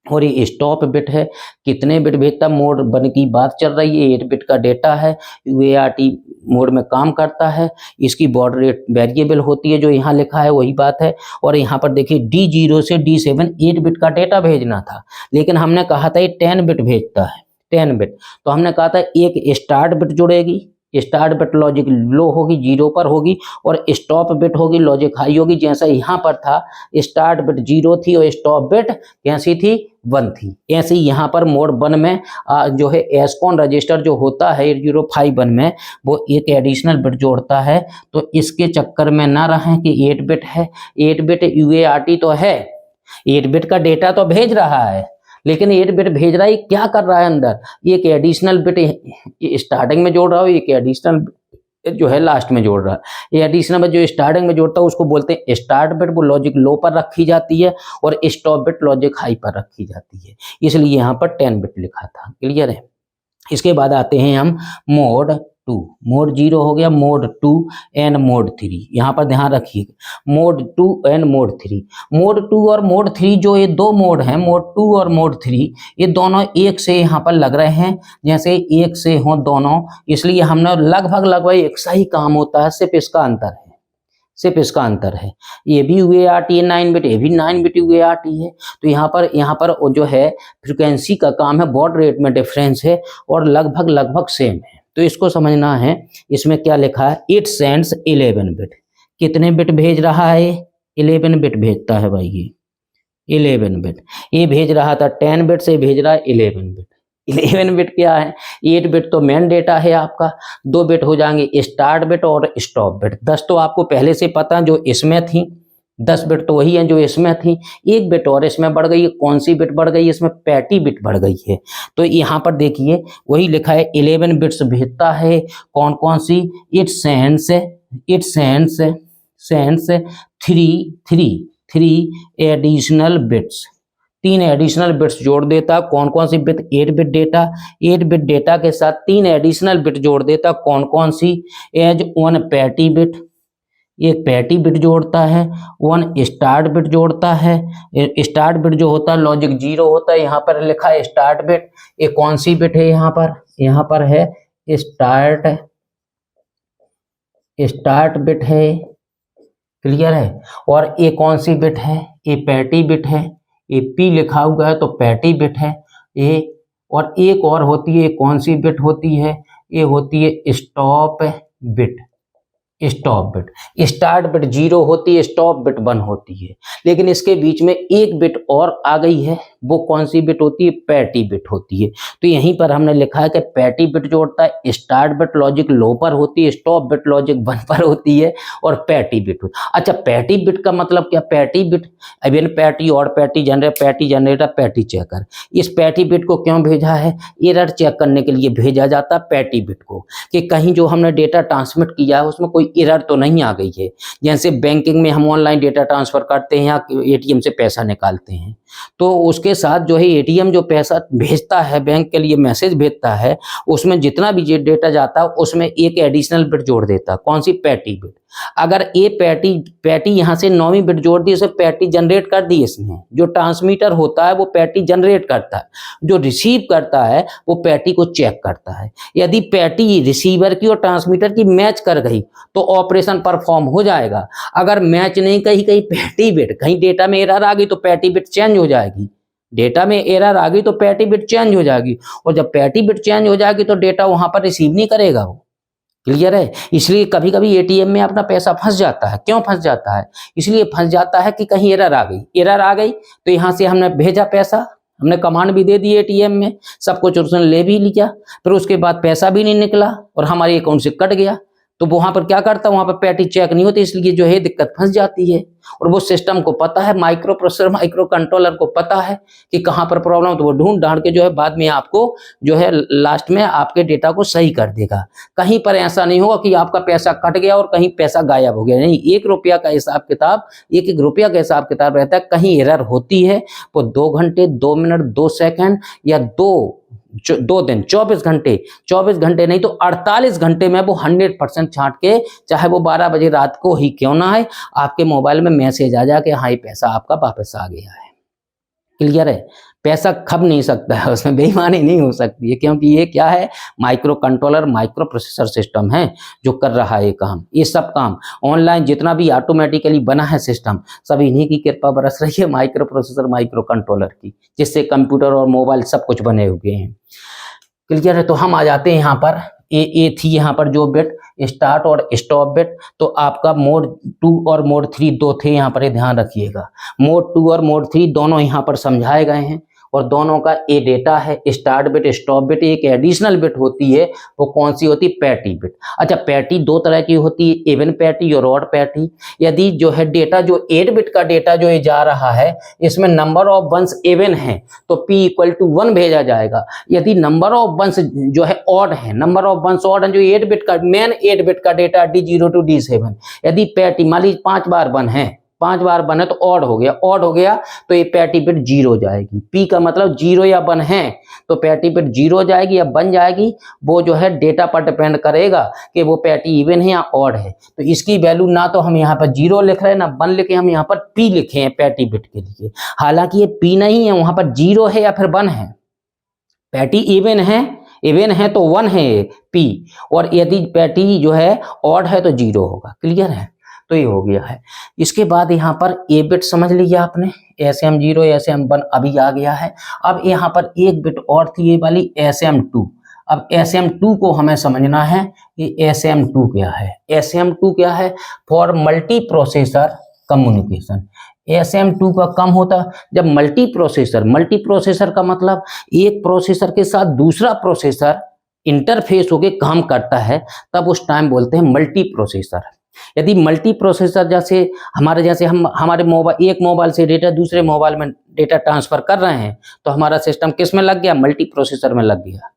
और ये स्टॉप बिट है। कितने बिट भेजता? मोड 1 की बात चल रही है, 8 बिट का डेटा है, UART मोड में काम करता है। इसकी बॉड रेट वेरिएबल होती है, जो यहाँ लिखा है वही बात है। और यहाँ पर देखिए D0 से D7 8 बिट का डेटा भेजना था, लेकिन हमने कहा था ये 10 बिट भेजता है, 10 बिट। तो हमने कहा था एक स्टार्ट बिट जुड़ेगी, स्टार्ट बिट लॉजिक लो होगी, 0 पर होगी, और स्टॉप बिट होगी लॉजिक हाई होगी। जैसा यहाँ पर था स्टार्ट बिट 0 थी और स्टॉप बिट कैसी थी? 1 थी। ऐसे ही यहाँ पर मोड 1 में जो है एसकॉन रजिस्टर जो होता है 8051 में, वो एक एडिशनल बिट जोड़ता है। तो इसके चक्कर में ना रहें कि 8 बिट है, 8 बिट UART तो है, 8 बिट का डेटा तो भेज रहा है, लेकिन 8 बिट भेज रहा है, क्या कर रहा है अंदर? एक एडिशनल बिट स्टार्टिंग में जोड़ रहा हो, एक एडिशनल जो है लास्ट में जोड़ रहा है। ये एडिशनल बिट जो स्टार्टिंग में जोड़ता है उसको बोलते हैं स्टार्ट बिट, वो लॉजिक लो पर रखी जाती है, और स्टॉप बिट लॉजिक हाई पर रखी जाती है, इसलिए यहाँ पर 10 बिट लिखा था। क्लियर है? इसके बाद आते हैं हम मोड मोड 0 हो गया, मोड 2 एंड मोड 3, यहाँ पर ध्यान रखिएगा, मोड 2 एंड मोड 3। मोड 2 और मोड 3 जो ये दो मोड हैं, मोड 2 और मोड 3, ये दोनों एक से यहाँ पर लग रहे हैं, जैसे एक से हों दोनों, इसलिए हमने लगभग एक सा ही काम होता है, सिर्फ इसका अंतर है। ये भी UART है 9 बिट, ये भी 9 बिट UART है। तो यहाँ पर जो है फ्रिक्वेंसी का काम है, बॉड रेट में डिफरेंस है और लगभग सेम है। तो इसको समझना है, इसमें क्या लिखा है, इट सेंड्स 11 बिट। कितने बिट भेज रहा है? 11 बिट भेजता है भाई, ये 11 बिट। ये भेज रहा था 10 बिट से, भेज रहा है 11 बिट। 11 बिट क्या है? 8 बिट तो मेन डेटा है आपका, 2 बिट हो जाएंगे स्टार्ट बिट और स्टॉप बिट। 10 तो आपको पहले से पता जो इसमें थी, 10 बिट तो वही है जो इसमें थी, 1 बिट और इसमें बढ़ गई है। कौन सी बिट बढ़ गई? इसमें पैटी बिट बढ़ गई है। तो यहाँ पर देखिए वही लिखा है 11 बिट्स भेजता है। कौन कौन सी? It sends 3 additional bits, 3 additional bits जोड़ देता। कौन कौन सी बिट? 8 बिट डेटा, 8 बिट डेटा के साथ 3 एडिशनल बिट जोड़ देता। कौन कौन सी? एज 1 पैटी बिट, एक पैटी बिट जोड़ता है, 1 स्टार्ट बिट जोड़ता है। स्टार्ट बिट जो होता है लॉजिक 0 होता है, यहाँ पर लिखा है स्टार्ट बिट। ये कौन सी बिट है? यहाँ पर है स्टार्ट बिट है, क्लियर है। और ये कौन सी बिट है? ये पैटी बिट है, ये P लिखा हुआ है तो पैटी बिट है ये। और एक और होती है, कौन सी बिट होती है? ये होती है स्टॉप बिट। स्टार्ट बिट 0 होती है, स्टॉप बिट 1 होती है, लेकिन इसके बीच में एक बिट और आ गई है, वो कौन सी बिट होती है? पैटी बिट होती है। तो यहीं पर हमने लिखा है कि पैटी बिट जोड़ता है, स्टार्ट बिट लॉजिक लो पर होती है, स्टॉप बिट लॉजिक 1 पर होती है और पैटी बिट। अच्छा, पैटी बिट का मतलब क्या? पैटी बिट अगेन पैटी और पैटी जनरेटर पैटी चेकर। इस पैटी बिट को क्यों भेजा है? एरर चेक करने के लिए भेजा जाता है पैटी बिट को, कि कहीं जो हमने डेटा ट्रांसमिट किया है उसमें कोई एरर तो नहीं आ गई है। जैसे बैंकिंग में हम ऑनलाइन डेटा ट्रांसफर करते हैं या एटीएम से पैसा निकालते हैं, तो उसके साथ जो है एटीएम जो पैसा भेजता है, बैंक के लिए मैसेज भेजता है, उसमें जितना भी डेटा जाता है उसमें एक एडिशनल बिट जोड़ देता है। कौन सी? Patty bit. अगर ये पैटी यहाँ से 9वीं बिट जोड़ दी, उसे पैटी जनरेट कर दी इसने। जो ट्रांसमीटर होता है वो पैटी जनरेट करता है, जो रिसीव करता है वो पैटी को चेक करता है। यदि पैटी रिसीवर की और ट्रांसमीटर की मैच कर गई तो ऑपरेशन परफॉर्म हो जाएगा। अगर मैच नहीं, कहीं पैटी बिट, कहीं डेटा में एरर आ गई तो पैटी बिट चेंज हो जाएगी। डेटा में एरर आ गई तो पैटी बिट चेंज हो जाएगी, और जब पैटी बिट चेंज हो जाएगी तो डेटा वहां पर रिसीव नहीं करेगा वो, क्लियर है। इसलिए कभी कभी एटीएम में अपना पैसा फंस जाता है। क्यों फंस जाता है? इसलिए फंस जाता है कि कहीं एरर आ गई तो यहाँ से हमने भेजा पैसा, हमने कमांड भी दे दी एटीएम में, सब कुछ उसने ले भी लिया, फिर उसके बाद पैसा भी नहीं निकला और हमारे अकाउंट से कट गया। तो वहां पर क्या करता है? वहां पर पैटी चेक नहीं होती, इसलिए जो है दिक्कत फंस जाती है। और वो सिस्टम को पता है, माइक्रो प्रोसेसर माइक्रो कंट्रोलर को पता है कि कहाँ पर प्रॉब्लम, तो वो ढूंढ के जो है बाद में आपको जो है लास्ट में आपके डेटा को सही कर देगा। कहीं पर ऐसा नहीं होगा कि आपका पैसा कट गया और कहीं पैसा गायब हो गया, नहीं। 1 रुपया का हिसाब किताब, 1 रुपया का हिसाब किताब रहता है। कहीं एरर होती है वो 2 घंटे 2 मिनट 2 सेकंड या 2 दिन 24 घंटे नहीं तो 48 घंटे में वो 100% छांट के, चाहे वो 12 बजे रात को ही क्यों ना है, आपके मोबाइल में मैसेज आ जाए कि हाँ ये पैसा आपका वापस आ गया है, क्लियर है। पैसा खप नहीं सकता है, उसमें बेईमानी नहीं हो सकती है, क्योंकि ये क्या है? Micro controller micro processor system है जो कर रहा है ये काम। ये सब काम ऑनलाइन जितना भी ऑटोमेटिकली बना है सिस्टम, सब इन्हीं की कृपा बरस रही है, माइक्रो प्रोसेसर माइक्रो कंट्रोलर की, जिससे कंप्यूटर और मोबाइल सब कुछ बने हुए हैं, क्लियर है। तो हम आ जाते हैं यहाँ पर, ये थी यहाँ पर जो बिट स्टार्ट और स्टॉप बिट। तो आपका मोड 2 और मोड 3 दो थे यहाँ पर, ध्यान रखिएगा। मोड 2 और मोड 3 दोनों यहाँ पर समझाए गए हैं, और दोनों का ए डेटा है, स्टार्ट बिट स्टॉप बिट। एक एडिशनल बिट होती है, वो कौन सी होती है? Patty bit. अच्छा, पैटी 2 तरह की होती है, इवन पैटी और ऑड पैटी। यदि जो है डेटा जो 8 बिट का डेटा जो ये जा रहा है, इसमें नंबर ऑफ वंस इवन है तो P = 1 भेजा जाएगा। यदि नंबर ऑफ वंस जो है ऑड है, नंबर ऑफ वंस ऑड है, जो 8 बिट का मेन 8 बिट का डेटा D0 to D7, यदि पैटी मान लीजिए 5 बार 1 है, 5 बार 1 है तो ऑड हो गया तो ये पैरिटी बिट 0 जाएगी। पी का मतलब 0 या 1 है तो पैरिटी बिट 0 जाएगी या 1 जाएगी, वो जो है डेटा पर डिपेंड करेगा कि वो पैरिटी इवन है या ऑड है। तो इसकी वैल्यू ना तो हम यहाँ पर 0 लिख रहे हैं ना 1 लिखे, हम यहाँ पर पी लिखे हैं पैरिटी बिट के लिए। हालांकि ये पी नहीं है, वहां पर 0 है या फिर 1 है। पैरिटी इवन है तो 1 है पी, और यदि पैरिटी जो है ऑड है तो 0 होगा। क्लियर है? तो ये हो गया है। इसके बाद यहाँ पर ए बिट समझ लिया आपने, SM0 SM1 अभी आ गया है। अब यहाँ पर एक बिट और थी ये वाली SM2। अब SM2 को हमें समझना है कि SM2 क्या है। SM2 क्या है? For multi processor communication. SM2 का कम होता जब मल्टी प्रोसेसर का मतलब एक प्रोसेसर के साथ दूसरा प्रोसेसर इंटरफेस होके काम करता है, तब उस टाइम बोलते हैं मल्टी प्रोसेसर। यदि मल्टी प्रोसेसर जैसे हम हमारे मोबाइल, एक मोबाइल से डेटा दूसरे मोबाइल में डेटा ट्रांसफर कर रहे हैं तो हमारा सिस्टम किस में लग गया? मल्टी प्रोसेसर में लग गया।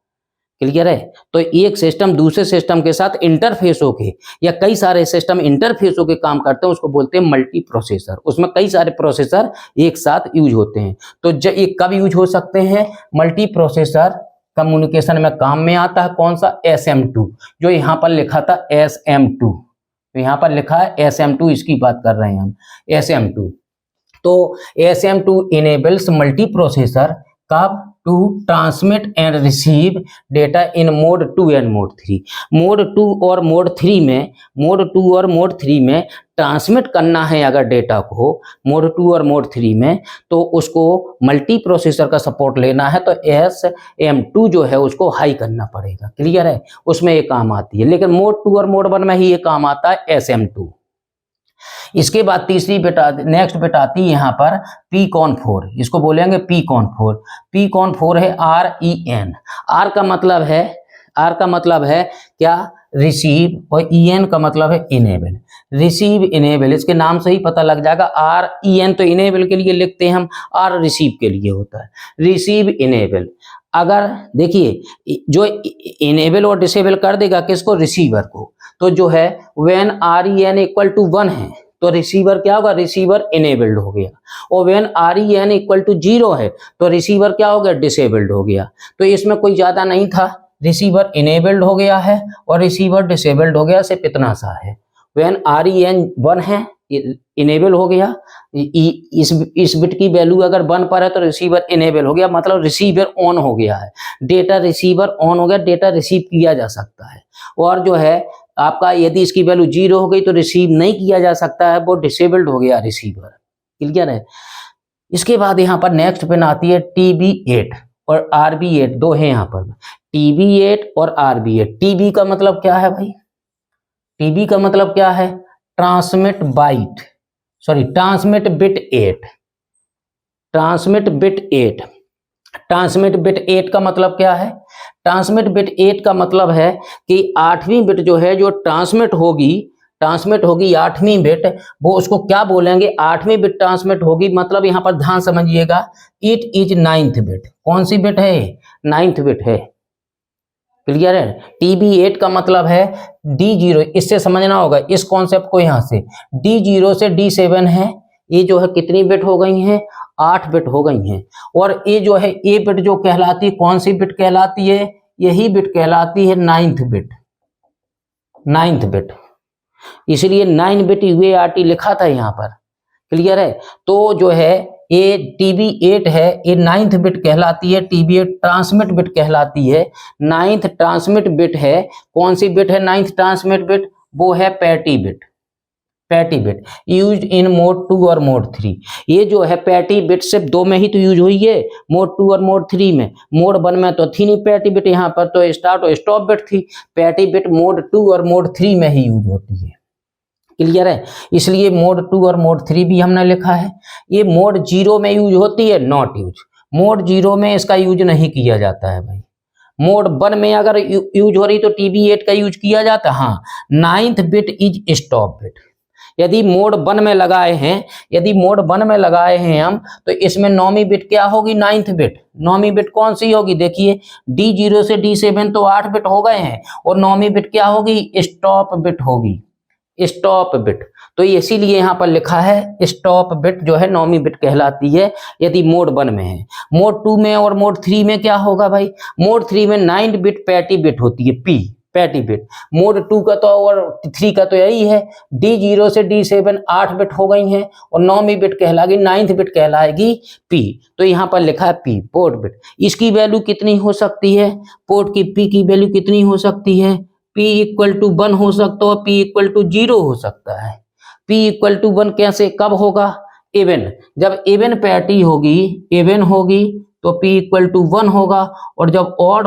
क्लियर है? तो एक सिस्टम दूसरे सिस्टम के साथ इंटरफेस होके या कई सारे सिस्टम इंटरफेस होके काम करते हैं, उसको बोलते हैं मल्टी प्रोसेसर। उसमें कई सारे प्रोसेसर एक साथ यूज होते हैं। तो ये कब यूज हो सकते हैं? मल्टी प्रोसेसर कम्युनिकेशन में काम में आता है। कौन सा? SM2। जो यहाँ पर लिखा था SM2, तो यहाँ पर लिखा है SM2, इसकी बात कर रहे हैं हम, SM2। तो SM2 इनेबल्स मल्टी प्रोसेसर कब? To transmit and receive data in mode 2 and mode 3। Mode 2 और मोड 3 में ट्रांसमिट करना है अगर डेटा को मोड 2 और मोड 3 में, तो उसको मल्टी प्रोसेसर का सपोर्ट लेना है तो SM2 जो है उसको हाई करना पड़ेगा। क्लियर है? उसमें ये काम आती है, लेकिन मोड 2 और मोड 1 में ही ये काम आता है SM2। इसके बाद तीसरी बिट नेक्स्ट बिट आती है यहाँ पर PCON4। इसको बोलेंगे PCON4। PCON4 है REN। आर का मतलब है क्या? रिसीव, और EN का मतलब है इनेबल। रिसीव इनेबल, इसके नाम से ही पता लग जाएगा। REN तो इनेबल के लिए लिखते हैं हम, R रिसीव के लिए होता है। रिसीव इनेबल, अगर देखिए जो इनेबल और डिसेबल कर देगा किसको? रिसीवर को। तो जो है व्हेन REN इक्वल टू 1 है तो रिसीवर क्या होगा? रिसीवर इनेबल्ड हो गया। और व्हेन REN इक्वल टू 0 है तो रिसीवर क्या हो गया? डिसेबल्ड हो गया। तो इसमें कोई ज्यादा नहीं था, रिसीवर इनेबल्ड हो गया है और रिसीवर डिसेबल्ड हो गया, सिर्फ इतना सा है। व्हेन REN 1 है इनेबल हो गया, इस बिट की वैल्यू अगर 1 पर है तो रिसीवर इनेबल हो गया, मतलब रिसीवर ऑन हो गया है। डेटा रिसीवर ऑन हो गया, डेटा रिसीव किया जा सकता है। और जो है आपका यदि इसकी वैल्यू 0 हो गई तो रिसीव नहीं किया जा सकता है, वो डिसेबल्ड हो गया रिसीवर। क्लियर है? इसके बाद यहाँ पर नेक्स्ट पिन आती है TB8 और RB8, दो है यहाँ पर, TB8 और RB8। TB का मतलब क्या है भाई? TB का मतलब क्या है? Transmit bit 8। ट्रांसमिट बिट 8 का मतलब क्या है? ट्रांसमिट बिट 8 का मतलब है कि 8वीं बिट जो है जो ट्रांसमिट होगी 8वीं बिट, वो उसको क्या बोलेंगे? 8वीं बिट ट्रांसमिट होगी, मतलब यहां पर ध्यान समझिएगा, इट इज 9th बिट। कौन सी बिट है? 9th बिट है। क्लियर है? TB8 का मतलब है D0, इससे समझना होगा इस कॉन्सेप्ट को। यहां से D0 से D7 है, ये जो है कितनी बिट हो गई हैं? 8 बिट हो गई हैं। और ये जो है ए बिट जो कहलाती है, कौन सी बिट कहलाती है? यही बिट कहलाती है 9th बिट। इसलिए 9 बिट UART लिखा था यहाँ पर। क्लियर है? तो जो है ये TB8 है, ये 9th बिट कहलाती है। TB8 ट्रांसमिट बिट कहलाती है। 9th ट्रांसमिट बिट है। कौन सी बिट है 9th ट्रांसमिट बिट? वो है parity bit use in mode 2 और मोड 3। ये जो है पैरिटी बिट सिर्फ 2 में ही तो यूज हुई है, मोड 2 और मोड 3 में। मोड 1 में तो थी नहीं पैरिटी बिट, यहाँ पर तो स्टार्ट और स्टॉप बिट थी। पैरिटी बिट मोड 2 और मोड 3 में ही यूज होती है। क्लियर है? इसलिए मोड 2 और मोड 3 भी हमने लिखा है। ये मोड 0 में यूज होती है, नॉट यूज। मोड 0 में इसका यूज नहीं किया जाता है भाई। मोड 1 में अगर यूज हो रही तो TB8 का यूज किया जाता है। हाँ, 9th bit is stop bit. यदि मोड 1 में लगाए हैं हम, तो इसमें 9वीं बिट क्या होगी? 9th bit. 9वीं बिट कौन सी होगी? देखिए D0 से D7 तो 8 बिट हो गए हैं, और 9वीं बिट क्या होगी? स्टॉप बिट होगी। Stop bit. तो इसीलिए यहाँ पर लिखा है स्टॉप बिट जो है नौवीं बिट कहलाती है यदि मोड 1 में है। मोड 2 में और मोड 3 में क्या होगा भाई, मोड 3 में 9 बिट पैटी बिट होती है, पी पैटी बिट। मोड 2 का तो और 3 का तो यही है, D0 से D7 8 बिट हो गई हैं और नौवीं बिट कहलाएगी, 9th बिट कहलाएगी पी। तो यहाँ पर लिखा है पी पोर्ट बिट। इसकी वैल्यू कितनी हो सकती है, पोर्ट की पी की वैल्यू कितनी हो सकती है, P इक्वल टू 1 हो सकता है, P इक्वल टू 0 हो सकता है। P इक्वल टू 1 कैसे कब होगा, इवन, जब इवन पैटी होगी, इवन होगी तो P इक्वल टू 1 होगा, और जब ऑड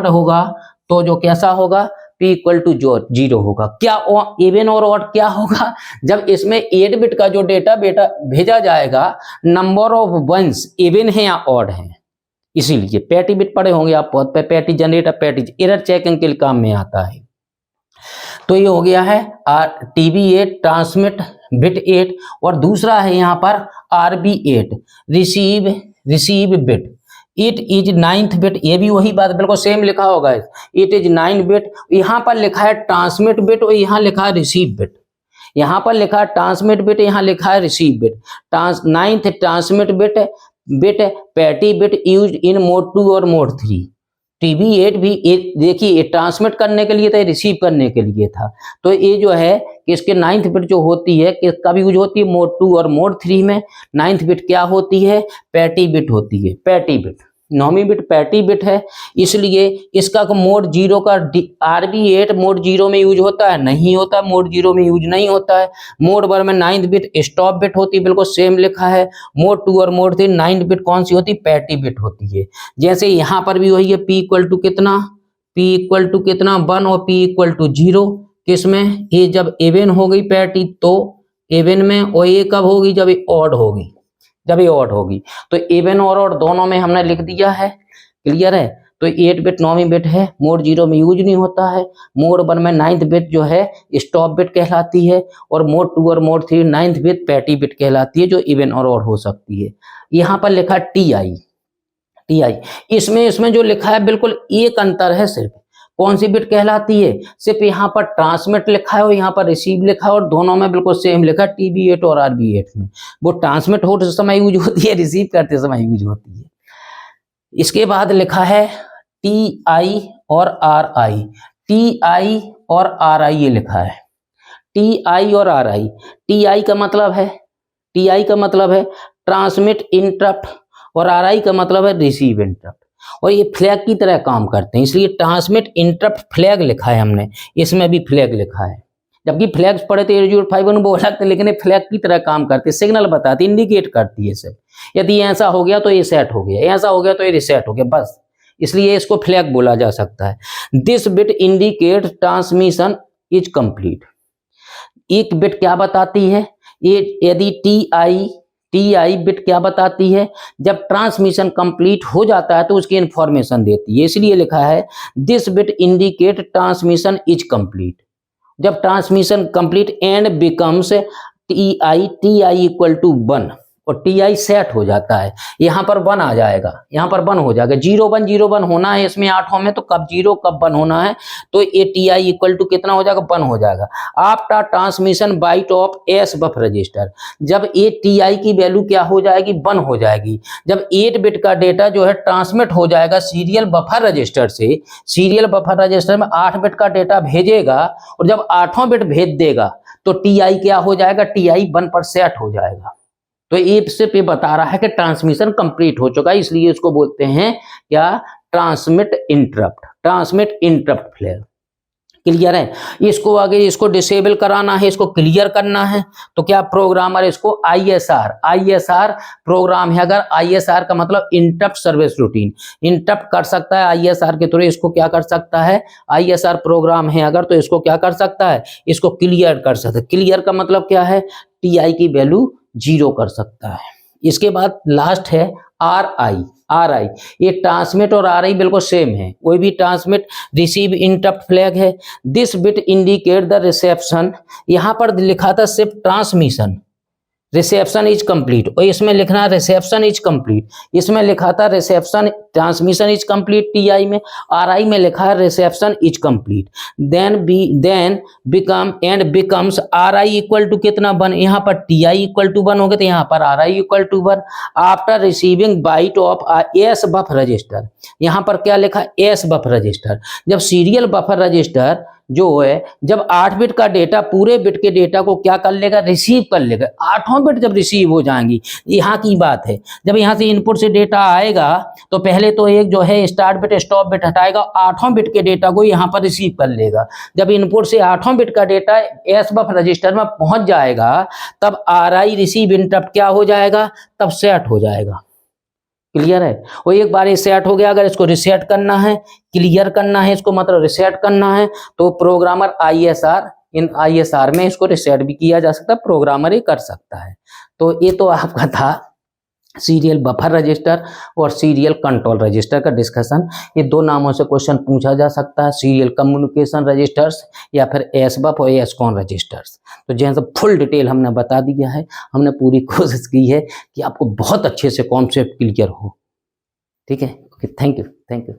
होगा तो जो कैसा होगा, P इक्वल टू 0 होगा। क्या इवन और ऑड क्या होगा, जब इसमें 8 बिट का जो डेटा भेजा जाएगा, नंबर ऑफ वंस इवन है या ऑड है, इसीलिए पैटी बिट पढ़े होंगे आप बहुत पे, parity generator, parity error checking के लिए काम में आता है। तो ये हो गया है TB8 ट्रांसमिट बिट 8, और दूसरा है यहाँ पर RB8 receive bit. It is 9th bit, ये भी वही बात बिल्कुल सेम लिखा होगा, इट इज 9 बिट। यहाँ पर लिखा है ट्रांसमिट बिट और यहाँ लिखा है रिसीव बिट। यहाँ पर लिखा है ट्रांसमिट बिट, यहाँ लिखा है receive bit. 9th transmit bit parity bit use in mode 2 और मोड 3। TB8 भी देखिए ट्रांसमिट करने के लिए था, रिसीव करने के लिए था। तो ये जो है कि इसके 9th बिट जो होती है कि कब यूज होती है, मोड 2 और मोड 3 में। 9th बिट क्या होती है, पैटी बिट होती है, पैटी बिट। नौवीं बिट पैटी बिट है, इसलिए इसका मोड 0 का RB8 मोड 0 में यूज होता है, नहीं होता, मोड 0 में यूज नहीं होता है। मोड 1 में 9th बिट स्टॉप बिट होती है, बिल्कुल सेम लिखा है। मोड 2 और मोड 3 9th बिट कौन सी होती है, पैटी बिट होती है। जैसे यहाँ पर भी वही है, P इक्वल टू कितना, P इक्वल टू कितना 1 और P इक्वल टू 0, किसमें, ये जब इवन हो गई पैटी तो इवन में, और ये कब होगी, जब ये ऑड होगी, जब ये ऑड होगी। तो इवन और ऑड दोनों में हमने लिख दिया है, क्लियर है। तो 8 बिट नौवीं बिट है, मोड 0 में यूज नहीं होता है। मोड 1 में 9th बिट जो है स्टॉप बिट कहलाती है, और मोड 2 और mode 3 9th bit parity bit कहलाती है, जो इवन और ऑड हो सकती है। यहाँ पर लिखा TI, इसमें जो लिखा है बिल्कुल एक अंतर है, सिर्फ कौन सी बिट कहलाती है, सिर्फ यहाँ पर ट्रांसमिट लिखा है और यहाँ पर रिसीव लिखा है, और दोनों में बिल्कुल सेम लिखा है। TB8 और RB8 में वो ट्रांसमिट होते समय यूज होती है, रिसीव करते समय यूज होती है। इसके बाद लिखा है TI और RI, TI और RI ये लिखा है, TI और RI। TI का मतलब है ट्रांसमिट इंटरप्ट, और RI का मतलब है रिसीव इंटरप्ट, और ये फ्लैग की तरह काम करते हैं, इसलिए ट्रांसमिट इंटरप्ट फ्लैग लिखा है हमने, इसमें भी फ्लैग लिखा है। जबकि फ्लैग्स पढ़े तो 8051 वो लगते, लेकिन फ्लैग की तरह काम करते, सिग्नल बताती, इंडिकेट करती है सब। यदि ऐसा हो गया तो ये सेट हो गया, ऐसा हो गया तो ये रिसेट हो गया, बस, इसलिए इसको फ्लैग बोला जा सकता है। This bit indicate transmission is complete. एक बिट क्या बताती है, ये यदि TI बिट क्या बताती है, जब ट्रांसमिशन कंप्लीट हो जाता है तो उसकी इंफॉर्मेशन देती है, इसलिए लिखा है this bit indicate transmission is complete. जब transmission complete and becomes TI equal to 1, और TI सेट हो जाता है, यहाँ पर 1 आ जाएगा, यहाँ पर 1 हो जाएगा। 0 1 होना है इसमें 8 में, तो कब 0 कब 1 होना है, तो ये TI इक्वल टू कितना हो जाएगा, 1 हो जाएगा। After transmission byte of S buffer register, जब ये TI की वैल्यू क्या हो जाएगी, 1 हो जाएगी। जब 8 बिट का डेटा जो है ट्रांसमिट हो जाएगा सीरियल बफर रजिस्टर से, सीरियल बफर रजिस्टर में 8 बिट का डेटा भेजेगा, और जब 8वां बिट भेज देगा तो TI क्या हो जाएगा, TI 1 पर सेट हो जाएगा। तो ये सिर्फ ये बता रहा है कि ट्रांसमिशन कंप्लीट हो चुका है, इसलिए इसको बोलते हैं क्या, ट्रांसमिट इंटरप्ट फ्लैग। क्लियर है। इसको आगे इसको डिसेबल कराना है, इसको क्लियर करना है, तो क्या प्रोग्रामर इसको ISR प्रोग्राम है। अगर ISR का मतलब इंटरप्ट सर्विस रूटीन, इंटरप्ट कर सकता है ISR के थ्रू, इसको क्या कर सकता है, ISR प्रोग्राम है अगर, तो इसको क्या कर सकता है, इसको क्लियर कर सकता है। क्लियर का मतलब क्या है, TI की वैल्यू 0 कर सकता है। इसके बाद लास्ट है RI, ये ट्रांसमिट और RI बिल्कुल सेम है, कोई भी ट्रांसमिट रिसीव इंटरप्ट फ्लैग है। This bit indicate the reception, यहाँ पर लिखा था सिर्फ ट्रांसमिशन, रिसेप्शन इज कंप्लीट, और इसमें लिखना रिसेप्शन इज कंप्लीट, इसमें लिखा था reception transmission is complete TI में, आरआई में लिखा है reception is complete. Then become and becomes RI equal to कितना 1, यहाँ पर टीआई इक्वल टू 1 हो गया, तो यहाँ पर RI equal to 1 after receiving byte of S buff register. यहाँ पर क्या लिखा एस बफ रजिस्टर। जब सीरियल बफर रजिस्टर जो है जब 8 बिट का डेटा पूरे बिट के डेटा को क्या कर लेगा, रिसीव कर लेगा। 8 बिट जब रिसीव हो जाएंगी, यहाँ की बात है, जब यहाँ से इनपुट से डेटा आएगा तो पहले तो एक जो है स्टार्ट बिट स्टॉप बिट हटाएगा, 8 बिट के डेटा को यहाँ पर रिसीव कर लेगा। जब इनपुट से 8 बिट का डेटा एस बफ रजिस्टर में पहुंच जाएगा तब आरआई रिसीव इंटरप्ट क्या हो जाएगा, तब सेट हो जाएगा। क्लियर है। और एक बार ये सेट हो गया, अगर इसको रिसेट करना है, क्लियर करना है, इसको मतलब रिसेट करना है, तो प्रोग्रामर आईएसआर, इन आईएसआर में इसको रिसेट भी किया जा सकता है, प्रोग्रामर ही कर सकता है। तो ये तो आपका था सीरियल बफर रजिस्टर और सीरियल कंट्रोल रजिस्टर का डिस्कशन। ये 2 नामों से क्वेश्चन पूछा जा सकता है, सीरियल कम्युनिकेशन रजिस्टर्स या फिर एसबफ और एसकॉन रजिस्टर्स। तो जैसे फुल डिटेल हमने बता दिया है, हमने पूरी कोशिश की है कि आपको बहुत अच्छे से कॉन्सेप्ट क्लियर हो। ठीक है, ओके, थैंक यू।